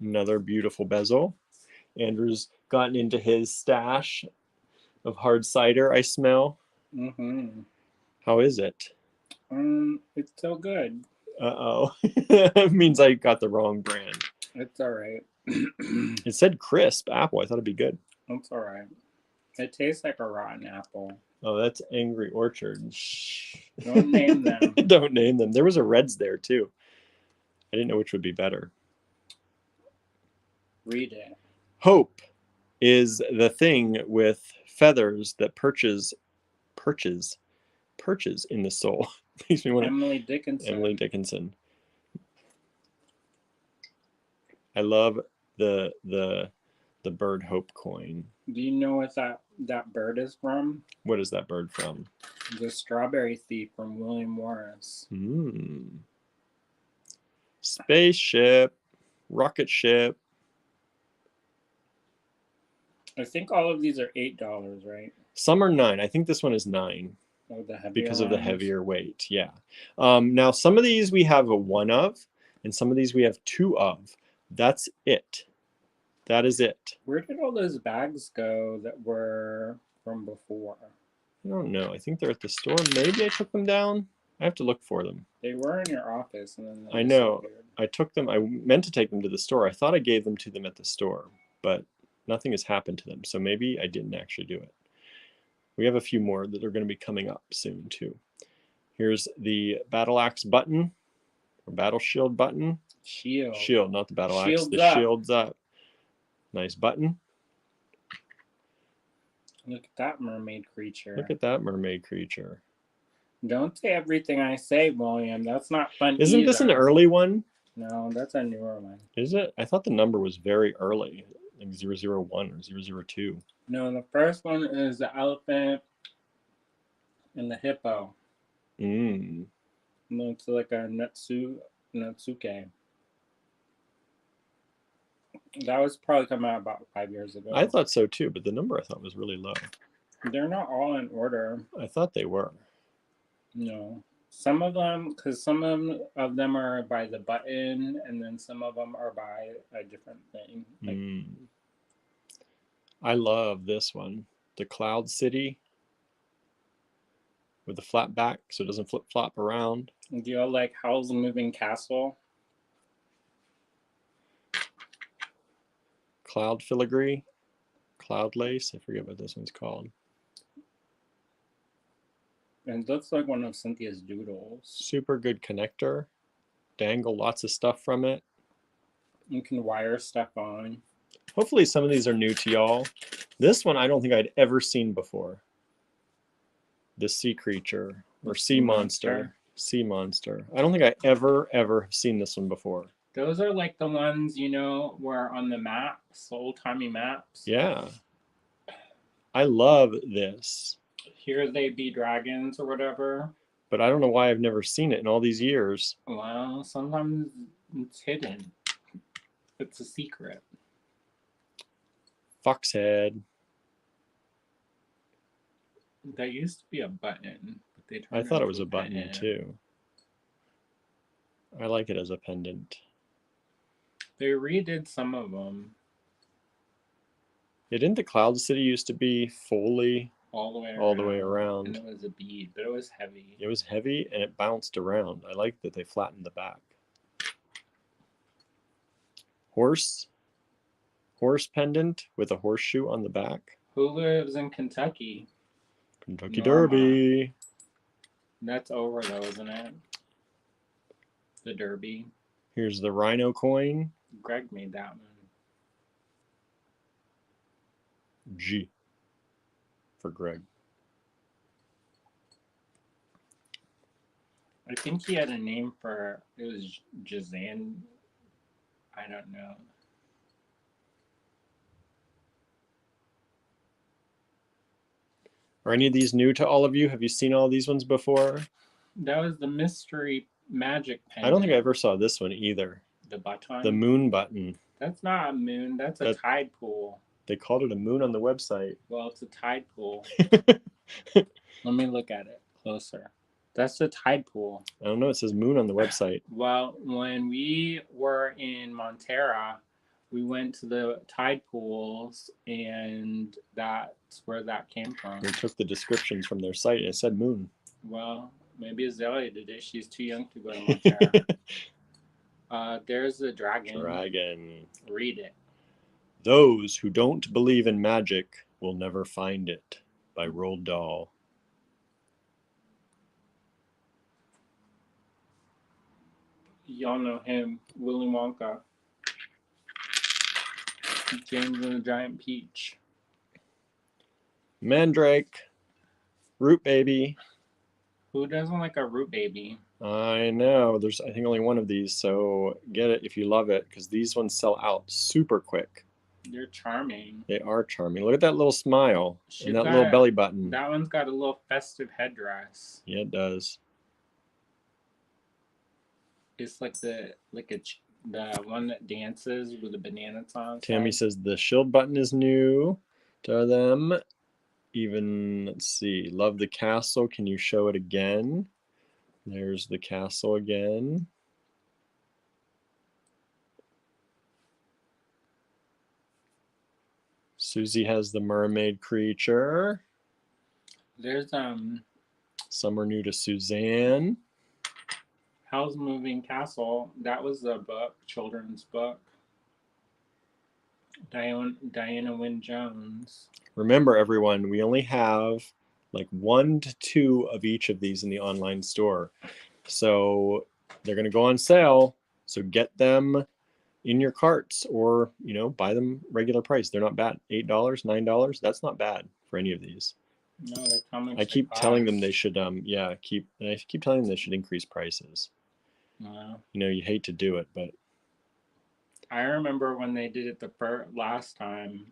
Another beautiful bezel. Andrew's gotten into his stash of hard cider, I smell. Mm-hmm. How is it? It's so good. Uh-oh. It means I got the wrong brand. It's all right. It said crisp apple. I thought it'd be good. It's all right. It tastes like a rotten apple. Oh, that's Angry Orchard. Shh. Don't name them. Don't name them. There was a Reds there, too. I didn't know which would be better. Read it. Hope is the thing with feathers that perches in the soul. Makes me want Emily Dickinson. Emily Dickinson. I love the bird Hope coin. Do you know what that bird is from? What is that bird from? The Strawberry Thief from William Morris. Spaceship, rocket ship. I think all of these are $8, right? Some are $9. I think this one is $9. Oh, the heavier because of the ones. heavier weight. Yeah. Now some of these we have a 1 of, and some of these we have 2 of. That's it. That is it. Where did all those bags go that were from before? I don't know. I think they're at the store. Maybe I took them down. I have to look for them. They were in your office, and then they I know. disappeared. I took them. I meant to take them to the store. I thought I gave them to them at the store, but nothing has happened to them. So maybe I didn't actually do it. We have a few more that are going to be coming up soon too. Here's the battle axe button, or battle shield button. Shield. Shield, not the battle axe. Shields The up. shield's up. Nice button. Look at that mermaid creature. Look at that mermaid creature. Don't say everything I say, William. That's not fun. Isn't this an either. early one? No, that's a newer one. Is it? I thought the number was very early, like 001 or 002. No, the first one is the elephant and the hippo. Mm. No, it's like a Natsuke. That was probably coming out about 5 years ago. I thought so too, but the number I thought was really low. They're not all in order. I thought they were. No. Some of them, because some of them are by the button, and then some of them are by a different thing. Like, I love this one. The Cloud City with the flat back so it doesn't flip-flop around. do you like Howl's Moving Castle? Cloud Filigree. cloud lace. I forget what this one's called. And it looks like one of Cynthia's doodles. Super good connector. Dangle lots of stuff from it. You can wire stuff on. Hopefully some of these are new to y'all. This one I don't think I'd ever seen before. The sea creature or sea monster. Sea monster. I don't think I ever have seen this one before. Those are like the ones, you know, were on the maps, old-timey maps. Yeah. I love this. Here they be dragons or whatever. But I don't know why I've never seen it in all these years. Well, sometimes it's hidden. It's a secret. Foxhead. That used to be a button. But they turned I thought it was into a button pendant. too. I like it as a pendant. They redid some of them. Yeah, didn't the Cloud City used to be fully all the way around? And it was a bead, but it was heavy. It was heavy and it bounced around. I like that they flattened the back. Horse pendant with a horseshoe on the back. Who lives in Kentucky? Kentucky Norma. Derby. That's over though, isn't it? The Derby. Here's the Rhino Coin. Greg made that one. G for Greg. I think he had a name for it. Was Jazan. I don't know. Are any of these new to all of you? Have you seen all these ones before? That was the mystery magic pen. I don't think I ever saw this one either. The button. The moon button. That's not a moon. That's a tide pool. They called it a moon on the website. Well, it's a tide pool. Let me look at it closer. That's the tide pool. I don't know. It says moon on the website. Well, when we were in Montera, we went to the tide pools, and that's where that came from. They took the descriptions from their site and it said moon. Well, maybe Azalea did it. She's too young to go to Montera. There's the dragon. Dragon. Read it. Those who don't believe in magic will never find it, by Roald Dahl. Y'all know him, Willy Wonka. James and the Giant Peach. Mandrake. Root Baby. Who doesn't like a root baby? I know. There's, I think, only one of these, so get it if you love it, because these ones sell out super quick. They're charming. They are charming. Look at that little smile and that little belly button. That one's got a little festive headdress. Yeah, it does. It's like the one that dances with the bananas on. Tammy says the shield button is new to them. Even, let's see, love the castle. Can you show it again? There's the castle again. Susie has the mermaid creature. There's Some are new to Suzanne. Howl's Moving Castle. That was the book, children's book. Diana Wynne Jones. Remember, everyone, we only have like 1 to 2 of each of these in the online store. So they're going to go on sale. So get them in your carts, or, you know, buy them regular price. They're not bad. $8, $9. That's not bad for any of these. No, that's how much I keep telling them they should, I keep telling them they should increase prices. Wow. You know, you hate to do it, but I remember when they did it the last time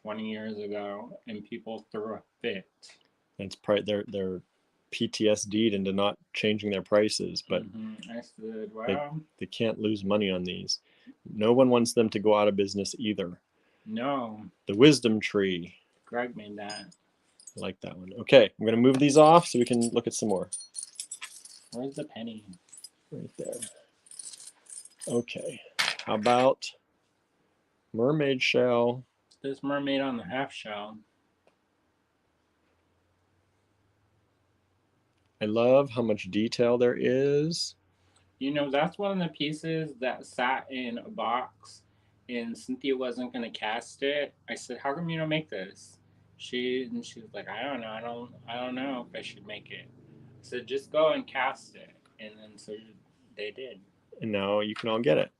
20 years ago, and people threw a fit. That's they're PTSD'd into not changing their prices, but I said, wow. They can't lose money on these. No one wants them to go out of business either. No. The Wisdom Tree. Greg made that. I like that one. Okay, I'm going to move these off so we can look at some more. Where's the penny? Right there. Okay, how about Mermaid Shell? This mermaid on the half shell. I love how much detail there is. You know, that's one of the pieces that sat in a box and Cynthia wasn't gonna cast it. I said, "How come you don't make this?" She was like, "I don't know. I don't know if I should make it." I said, "Just go and cast it," and then so they did. And now you can all get it.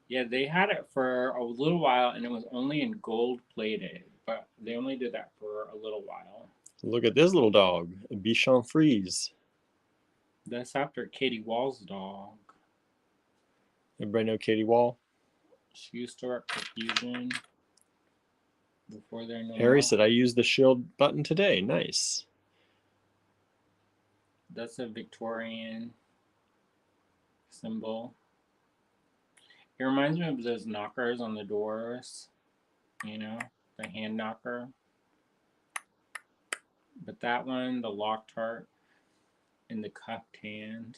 Yeah, they had it for a little while, and it was only in gold plated, but they only did that for a little while. Look at this little dog, a Bichon Frise. That's after Katie Wall's dog. Everybody know Katie Wall? She used to work for Fusion before they're no Harry more. said, I used the shield button today. Nice. That's a Victorian symbol. It reminds me of those knockers on the doors, you know, the hand knocker. But that one, the locked heart, and the cupped hand.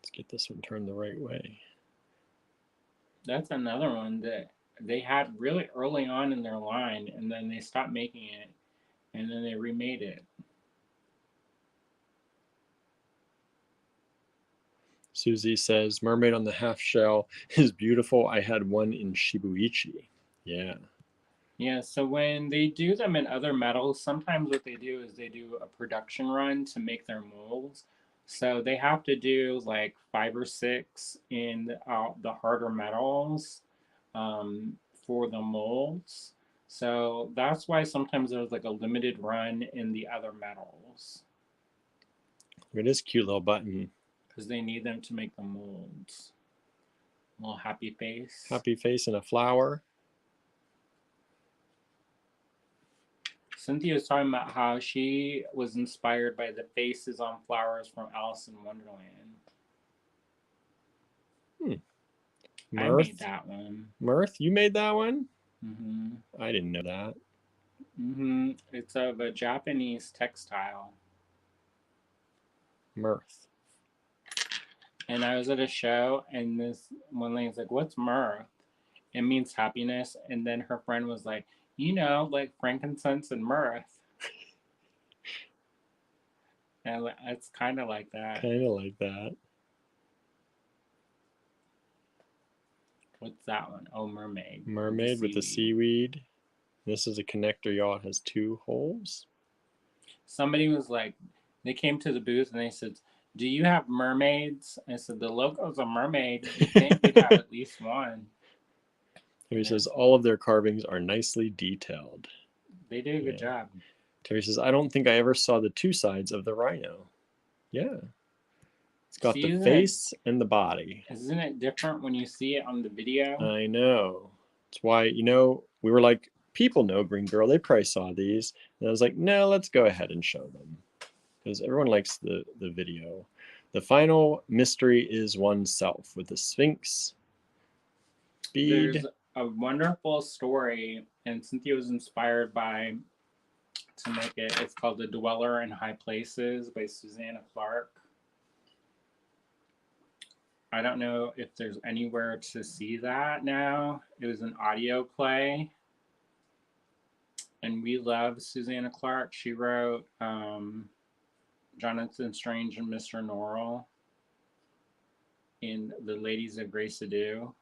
Let's get this one turned the right way. That's another one that they had really early on in their line, and then they stopped making it, and then they remade it. Susie says, Mermaid on the half shell is beautiful. I had one in Shibuichi. Yeah. Yeah, so when they do them in other metals, sometimes what they do is they do a production run to make their molds. So they have to do like 5 or 6 in the harder metals for the molds. So that's why sometimes there's like a limited run in the other metals. Look at this cute little button. Because they need them to make the molds. Little happy face. Happy face and a flower. Cynthia was talking about how she was inspired by the faces on flowers from Alice in Wonderland. I made that one. Mirth, you made that one? Mm-hmm. I didn't know that. Mm-hmm. It's of a Japanese textile. Mirth. And I was at a show, and this one lady's like, "What's mirth?" It means happiness. And then her friend was like, "You know, like frankincense and mirth." And it's kind of like that. Kind of like that. What's that one? Oh, mermaid. Mermaid with the seaweed. This is a connector, y'all. It has 2 holes. Somebody was like, they came to the booth and they said, "Do you have mermaids?" I said, "The logo's a mermaid. You think we'd have at least one." Terry says, all of their carvings are nicely detailed. They did a good job. Terry says, I don't think I ever saw the 2 sides of the rhino. Yeah. It's got the face and the body. Isn't it different when you see it on the video? I know. That's why, you know, we were like, people know Green Girl. They probably saw these. And I was like, no, let's go ahead and show them. Because everyone likes the video. The final mystery is oneself with the Sphinx. Bead. There's a wonderful story, and Cynthia was inspired by to make it. It's called The Dweller in High Places by Susanna Clark. I don't know if there's anywhere to see that now. It was an audio play. And we love Susanna Clark. She wrote Jonathan Strange and Mr. Norrell in The Ladies of Grace Ado.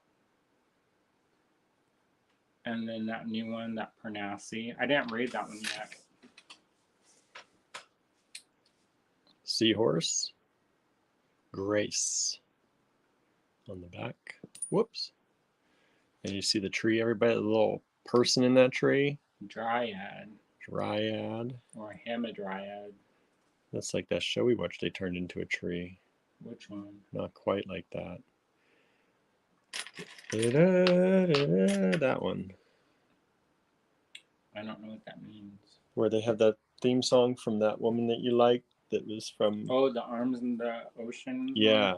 And then that new one, that Parnassi. I didn't read that one yet. Seahorse. Grace. On the back. Whoops. And you see the tree, everybody, the little person in that tree. Dryad. Dryad. Or Hamadryad. That's like that show we watched. They turned into a tree. Which one? Not quite like that. That one. I don't know what that means. Where they have that theme song from that woman that you liked that was from... Oh, The Arms in the Ocean? Yeah.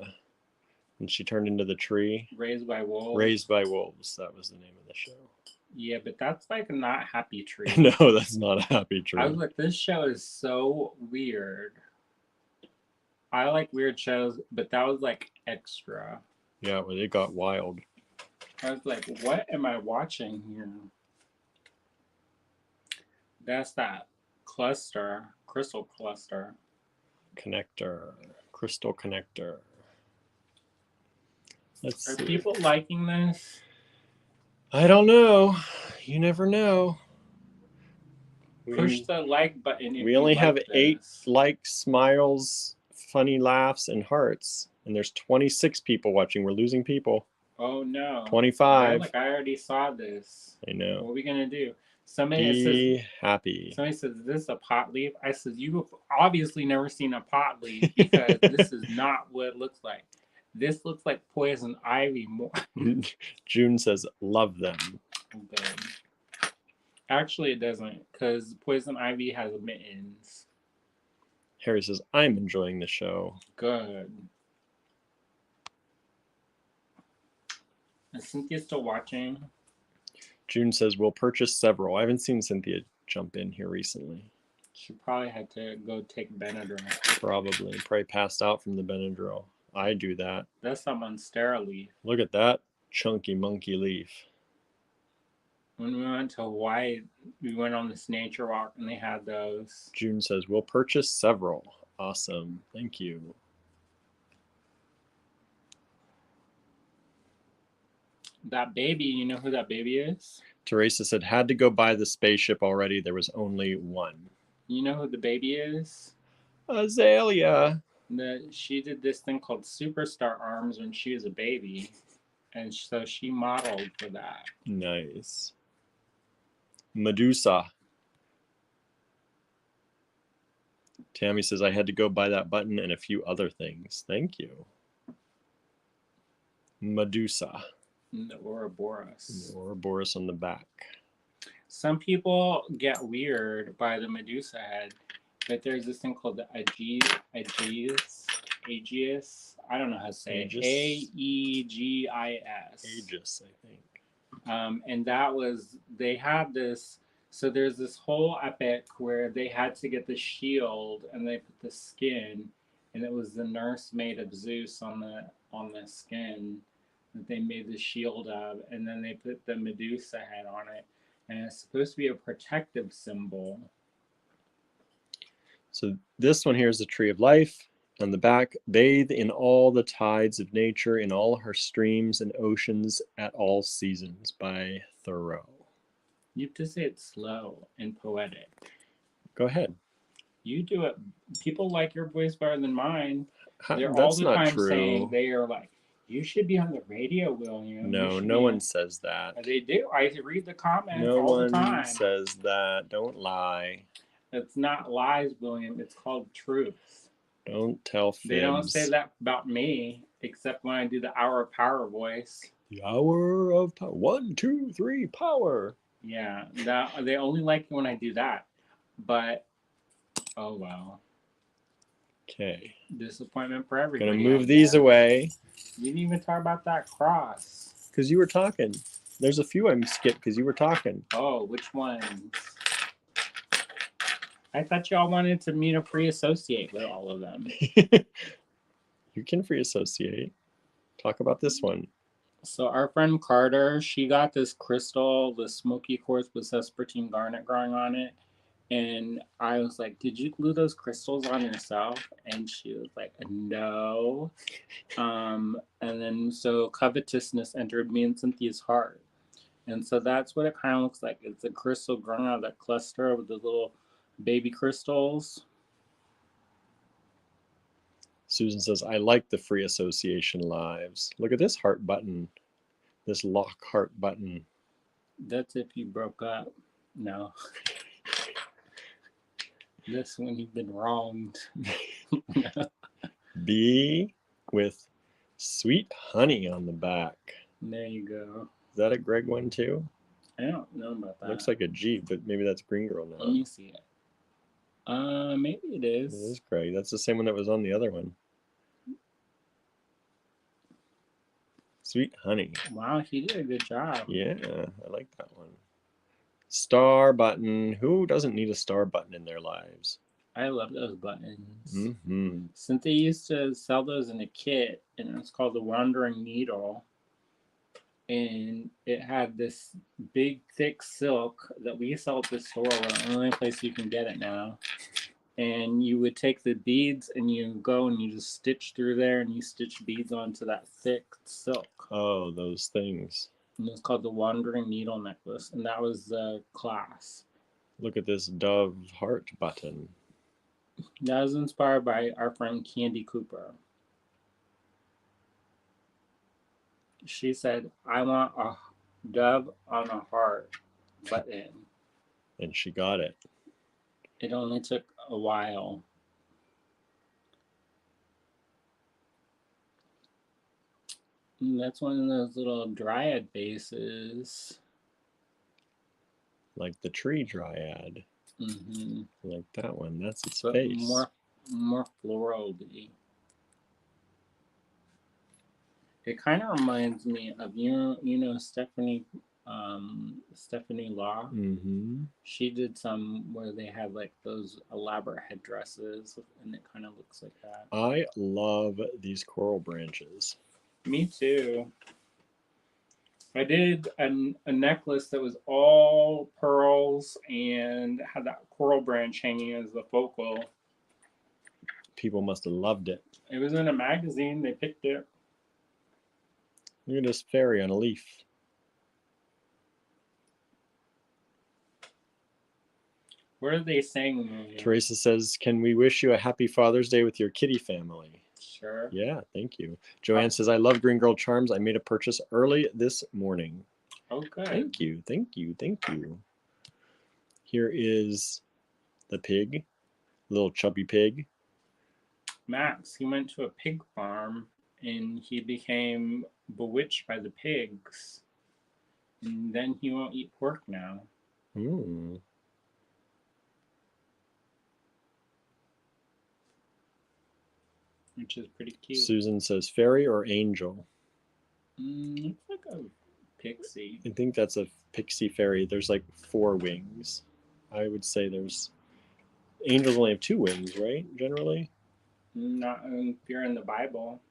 And she turned into the tree. Raised by Wolves. Raised by Wolves. That was the name of the show. Yeah, but that's like not Happy Tree. No, that's not a Happy Tree. I was like, this show is so weird. I like weird shows, but that was like extra. Yeah, well, it got wild. I was like, what am I watching here? That's that cluster, crystal cluster. Connector. Crystal connector. Let's Are see. people liking this? I don't know. You never know. Push the like button if We you only like have this. 8 likes, smiles, funny laughs, and hearts. And there's 26 people watching. We're losing people. Oh no. 25. They're like, I already saw this. I know. What are we gonna do? Somebody Be says, happy. somebody says, is this a pot leaf? I said, you have obviously never seen a pot leaf because this is not what it looks like. This looks like poison ivy more. June says, love them. Good. Actually, it doesn't, because poison ivy has mittens. Harry says, I'm enjoying the show. Good. Is Cynthia still watching? June says, we'll purchase several. I haven't seen Cynthia jump in here recently. She probably had to go take Benadryl. Probably passed out from the Benadryl. I do that. That's some Monstera leaf. Look at that chunky monkey leaf. When we went to Hawaii, we went on this nature walk and they had those. June says, we'll purchase several. Awesome. Thank you. That baby, you know who that baby is? Teresa said, had to go buy the spaceship already. There was only one. You know who the baby is? Azalea. She did this thing called Superstar Arms when she was a baby. And so she modeled for that. Nice. Medusa. Tammy says, I had to go buy that button and a few other things. Thank you. Medusa. The Ouroboros. Ouroboros on the back. Some people get weird by the Medusa head, but there's this thing called the Aegeus. I don't know how to say it. Aegis. Aegis, I think. And that was, they had this, so there's this whole epic where they had to get the shield and they put the skin, and it was the nursemaid of Zeus on the skin that they made the shield of, and then they put the Medusa head on it, and it's supposed to be a protective symbol. So this one here is the Tree of Life. On the back, bathe in all the tides of nature, in all her streams and oceans at all seasons, by Thoreau. You have to say it slow and poetic. Go ahead. You do it. People like your voice better than mine. They're all That's the not time true. saying, they are like, you should be on the radio, William. No, no one says that. They do. I read the comments No all the time. one says that. Don't lie. It's not lies, William. It's called truth. Don't tell fibs. They don't say that about me, except when I do the Hour of Power voice. The Hour of Power. 1, 2, 3, power. Yeah, they only like it when I do that. But, oh well. Okay. Disappointment for everybody. Gonna move these away. You didn't even talk about that cross. Because you were talking. There's a few I skipped because you were talking. Oh, which ones? I thought y'all wanted me to free associate with all of them. You can free associate. Talk about this one. So our friend Carter, she got this crystal, the smoky quartz with Vespertine garnet growing on it. And I was like, did you glue those crystals on yourself? And she was like, no. And then so covetousness entered me and Cynthia's heart. And so that's what it kind of looks like. It's a crystal growing out of that cluster with the little baby crystals. Susan says, I like the free association lives. Look at this heart button. This lock heart button. That's if you broke up. No. This when you've been wronged. B with sweet honey on the back. There you go. Is that a Greg one too? I don't know about that. Looks like a G, but maybe that's Green Girl now. Let me see it. Maybe it is. It is Greg. That's the same one that was on the other one. Sweet honey. Wow, he did a good job. Yeah, I like that one. Star button. Who doesn't need a star button in their lives? I love those buttons. Mm-hmm. Cynthia used to sell those in a kit, and it was called the Wandering Needle. And it had this big, thick silk that we sell at the store. We're the only place you can get it now. and you would take the beads and you go and you just stitch through there and you stitch beads onto that thick silk. Oh, those things. And it was called the Wandering Needle Necklace, and that was the class. Look at this dove heart button. That was inspired by our friend Candy Cooper. She said, I want a dove on a heart button. And she got it. It only took a while. And that's one of those little dryad bases. Like the tree dryad. Mm-hmm. Like that one. That's its But face. more floral-y. It kind of reminds me of you know Stephanie Law. Mm-hmm. She did some where they had like those elaborate headdresses, and it kind of looks like that. I love these coral branches. Me too. I did a necklace that was all pearls and had that coral branch hanging as the focal. People must have loved it. It was in a magazine. They picked it. Look at this fairy on a leaf. What are they saying? Teresa says, can we wish you a happy Father's Day with your kitty family? Sure. Yeah, thank you. Joanne says, I love Green Girl Charms. I made a purchase early this morning. Oh, good. Thank you, thank you, thank you. Here is the pig, little chubby pig. Max, he went to a pig farm and he became bewitched by the pigs. And then he won't eat pork now. Hmm. Which is pretty cute. Susan says, fairy or angel? Looks like a pixie. I think that's a pixie fairy. There's like 4 wings. I would say there's... Angels only have 2 wings, right? Generally? Not if you're in the Bible.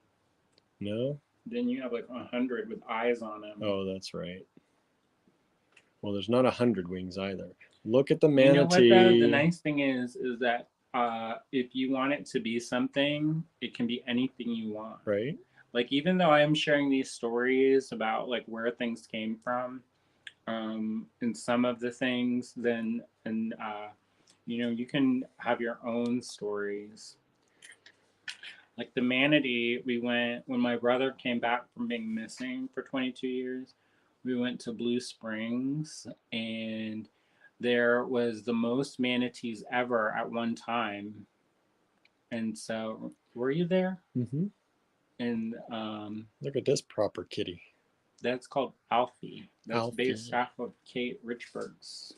No? Then you have like 100 with eyes on them. Oh, that's right. Well, there's not 100 wings either. Look at the You know manatee. what though? The nice thing is that if you want it to be something, it can be anything you want. Right? Like, even though I am sharing these stories about like where things came from, and some of the things, then you know, you can have your own stories. Like the manatee, we went when my brother came back from being missing for 22 years. We went to Blue Springs, and there was the most manatees ever at one time. And so, were you there? Mm-hmm. And Look at this proper kitty. that's called Alfie. That's Alfie. based off of Kate Richburg's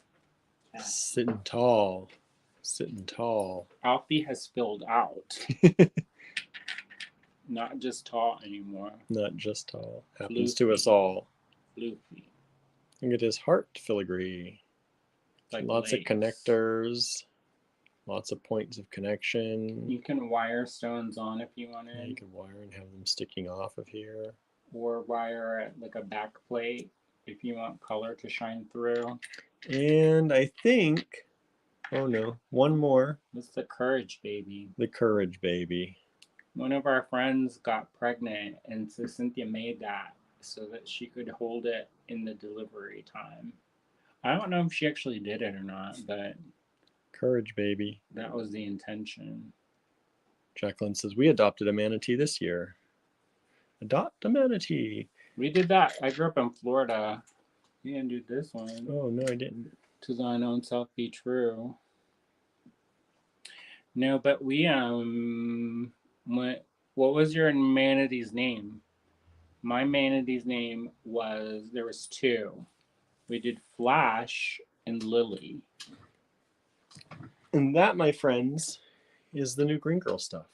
cat. Sitting tall. Sitting tall. Alfie has filled out. Not just tall anymore. Not just tall. Happens Luffy. to us all. Luffy. Look at his heart filigree. Like Lots lace. of connectors. Lots of points of connection. You can wire stones on if you wanted. Yeah, you can wire and have them sticking off of here. Or wire at like a back plate if you want color to shine through. And I think, oh no, one more. That's the Courage Baby. The Courage Baby. One of our friends got pregnant, and so Cynthia made that so that she could hold it in the delivery time. I don't know if she actually did it or not, but Courage Baby. that was the intention. Jacqueline says, we adopted a manatee this year. Adopt a manatee. We did that. I grew up in Florida. You didn't do this one. Oh, no, I didn't. To thine own self be true. No, but we what was your manatee's name? My manatee's name was, there was 2. We did Flash and Lily. And that, my friends, is the new Green Girl stuff.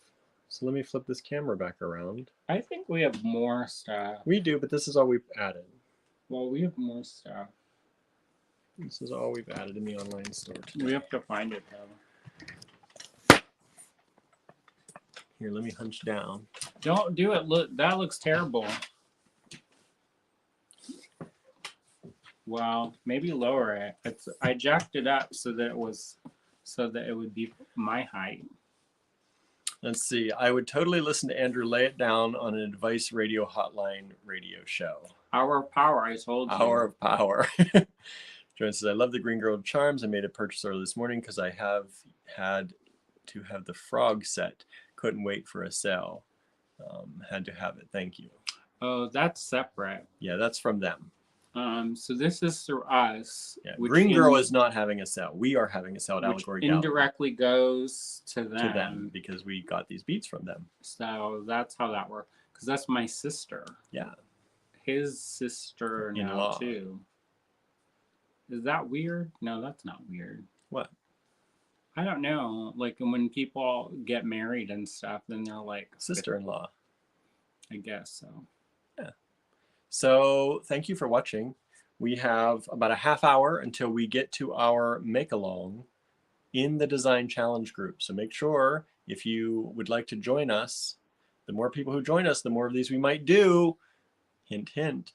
So let me flip this camera back around. I think we have more stuff. We do, but this is all we've added. Well, we have more stuff. This is all we've added in the online store today. We have to find it though. Here, let me hunch down. Don't do it. Look, that looks terrible. Well, maybe lower it. I jacked it up so that it was so that it would be my height. Let's see. I would totally listen to Andrew lay it down on an advice radio hotline radio show. Hour of power, I told you. Hour of power. Joanne says, I love the green girl charms. I made a purchase earlier this morning because I have had to have the frog set. Couldn't wait for a sale. Had to have it. Thank you. Oh, that's separate. Yeah, that's from them. So this is through us. Yeah, Green Girl is not having a sale. We are having a sale at Allegory Gallery. Indirectly goes to them. To them, because we got these beats from them. So that's how that works. Because that's my sister. Yeah. His sister now too. Is that weird? No, that's not weird. What? I don't know. Like when people get married and stuff, then they're like sister-in-law. I guess so. Yeah. So thank you for watching. We have about a half hour until we get to our make-along in the Design Challenge group. So make sure if you would like to join us, the more people who join us, the more of these we might do. Hint, hint.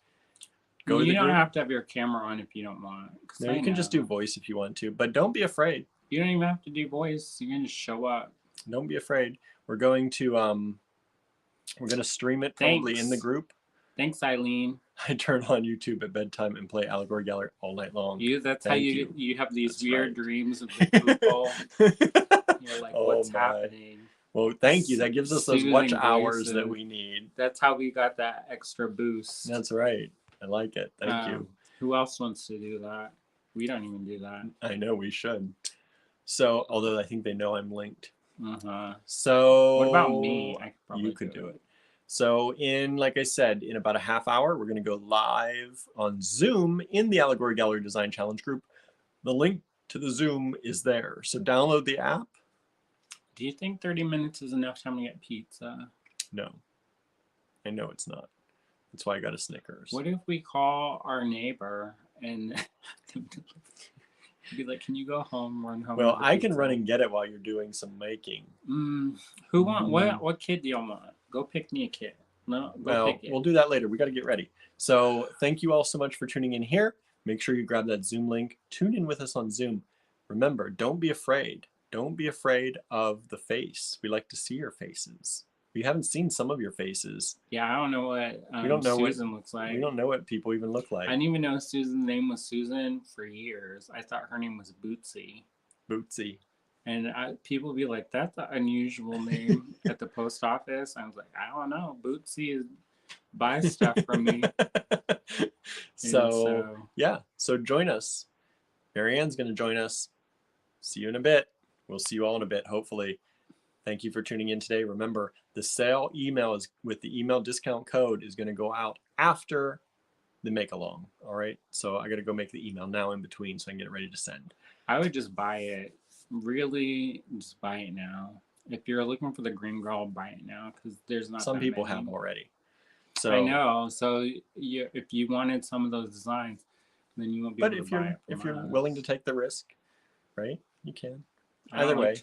Go you don't have to have your camera on if you don't want. No, you can just do voice if you want to, but don't be afraid. You don't even have to do voice. You can just show up. Don't be afraid. We're going to stream it probably in the group. Thanks, Eileen. I turn on YouTube at bedtime and play Allegory Gallery all night long. That's how you have these weird dreams of the people. You're like, what's happening? Well, thank you. That gives us those watch hours that we need. That's how we got that extra boost. That's right. I like it. Thank you. Who else wants to do that? We don't even do that. I know we should. So, although I think they know I'm linked. Uh-huh. So, what about me? You could do it. So, like I said, in about a half hour, we're going to go live on Zoom in the Allegory Gallery Design Challenge group. The link to the Zoom is there. So, download the app. Do you think 30 minutes is enough time to get pizza? No. I know it's not. That's why I got a Snickers. What if we call our neighbor and be like, can you go home, run home? Well, I can run and get it while you're doing some making. Who want what kid do y'all want? Go pick me a kid. No, pick it. We'll do that later. We got to get ready. So thank you all so much for tuning in here. Make sure you grab that Zoom link. Tune in with us on Zoom. Remember, don't be afraid. Don't be afraid of the face. We like to see your faces. We haven't seen some of your faces. Yeah, I don't know what Susan looks like. We don't know what people even look like. I didn't even know Susan's name was Susan for years. I thought her name was Bootsy. Bootsy. And people be like, that's an unusual name at the post office. I was like, I don't know. Bootsy buys stuff from me. Yeah. So join us. Marianne's going to join us. See you in a bit. We'll see you all in a bit, hopefully. Thank you for tuning in today. Remember, the sale email is with the email discount code is going to go out after the make along. All right. So I got to go make the email now in between so I can get it ready to send. I would just buy it. Really, just buy it now. If you're looking for the green girl, buy it now because there's not. Some people have already. So I know. So if you wanted some of those designs, then you won't be able to buy it. If you're willing to take the risk, right? You can. Either way,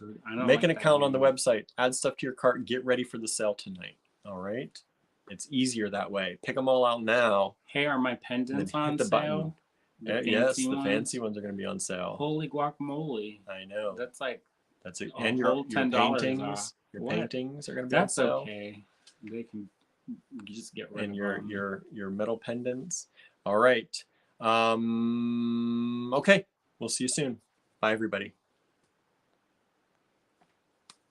make an account on the website, add stuff to your cart, get ready for the sale tonight. All right? It's easier that way. Pick them all out now. Hey, are my pendants on sale? Yes, the fancy ones are going to be on sale. Holy guacamole. I know. That's it. And your paintings. Your paintings are going to be on sale. That's okay. They can just get rid of them. Your metal pendants. All right. Okay. We'll see you soon. Bye, everybody.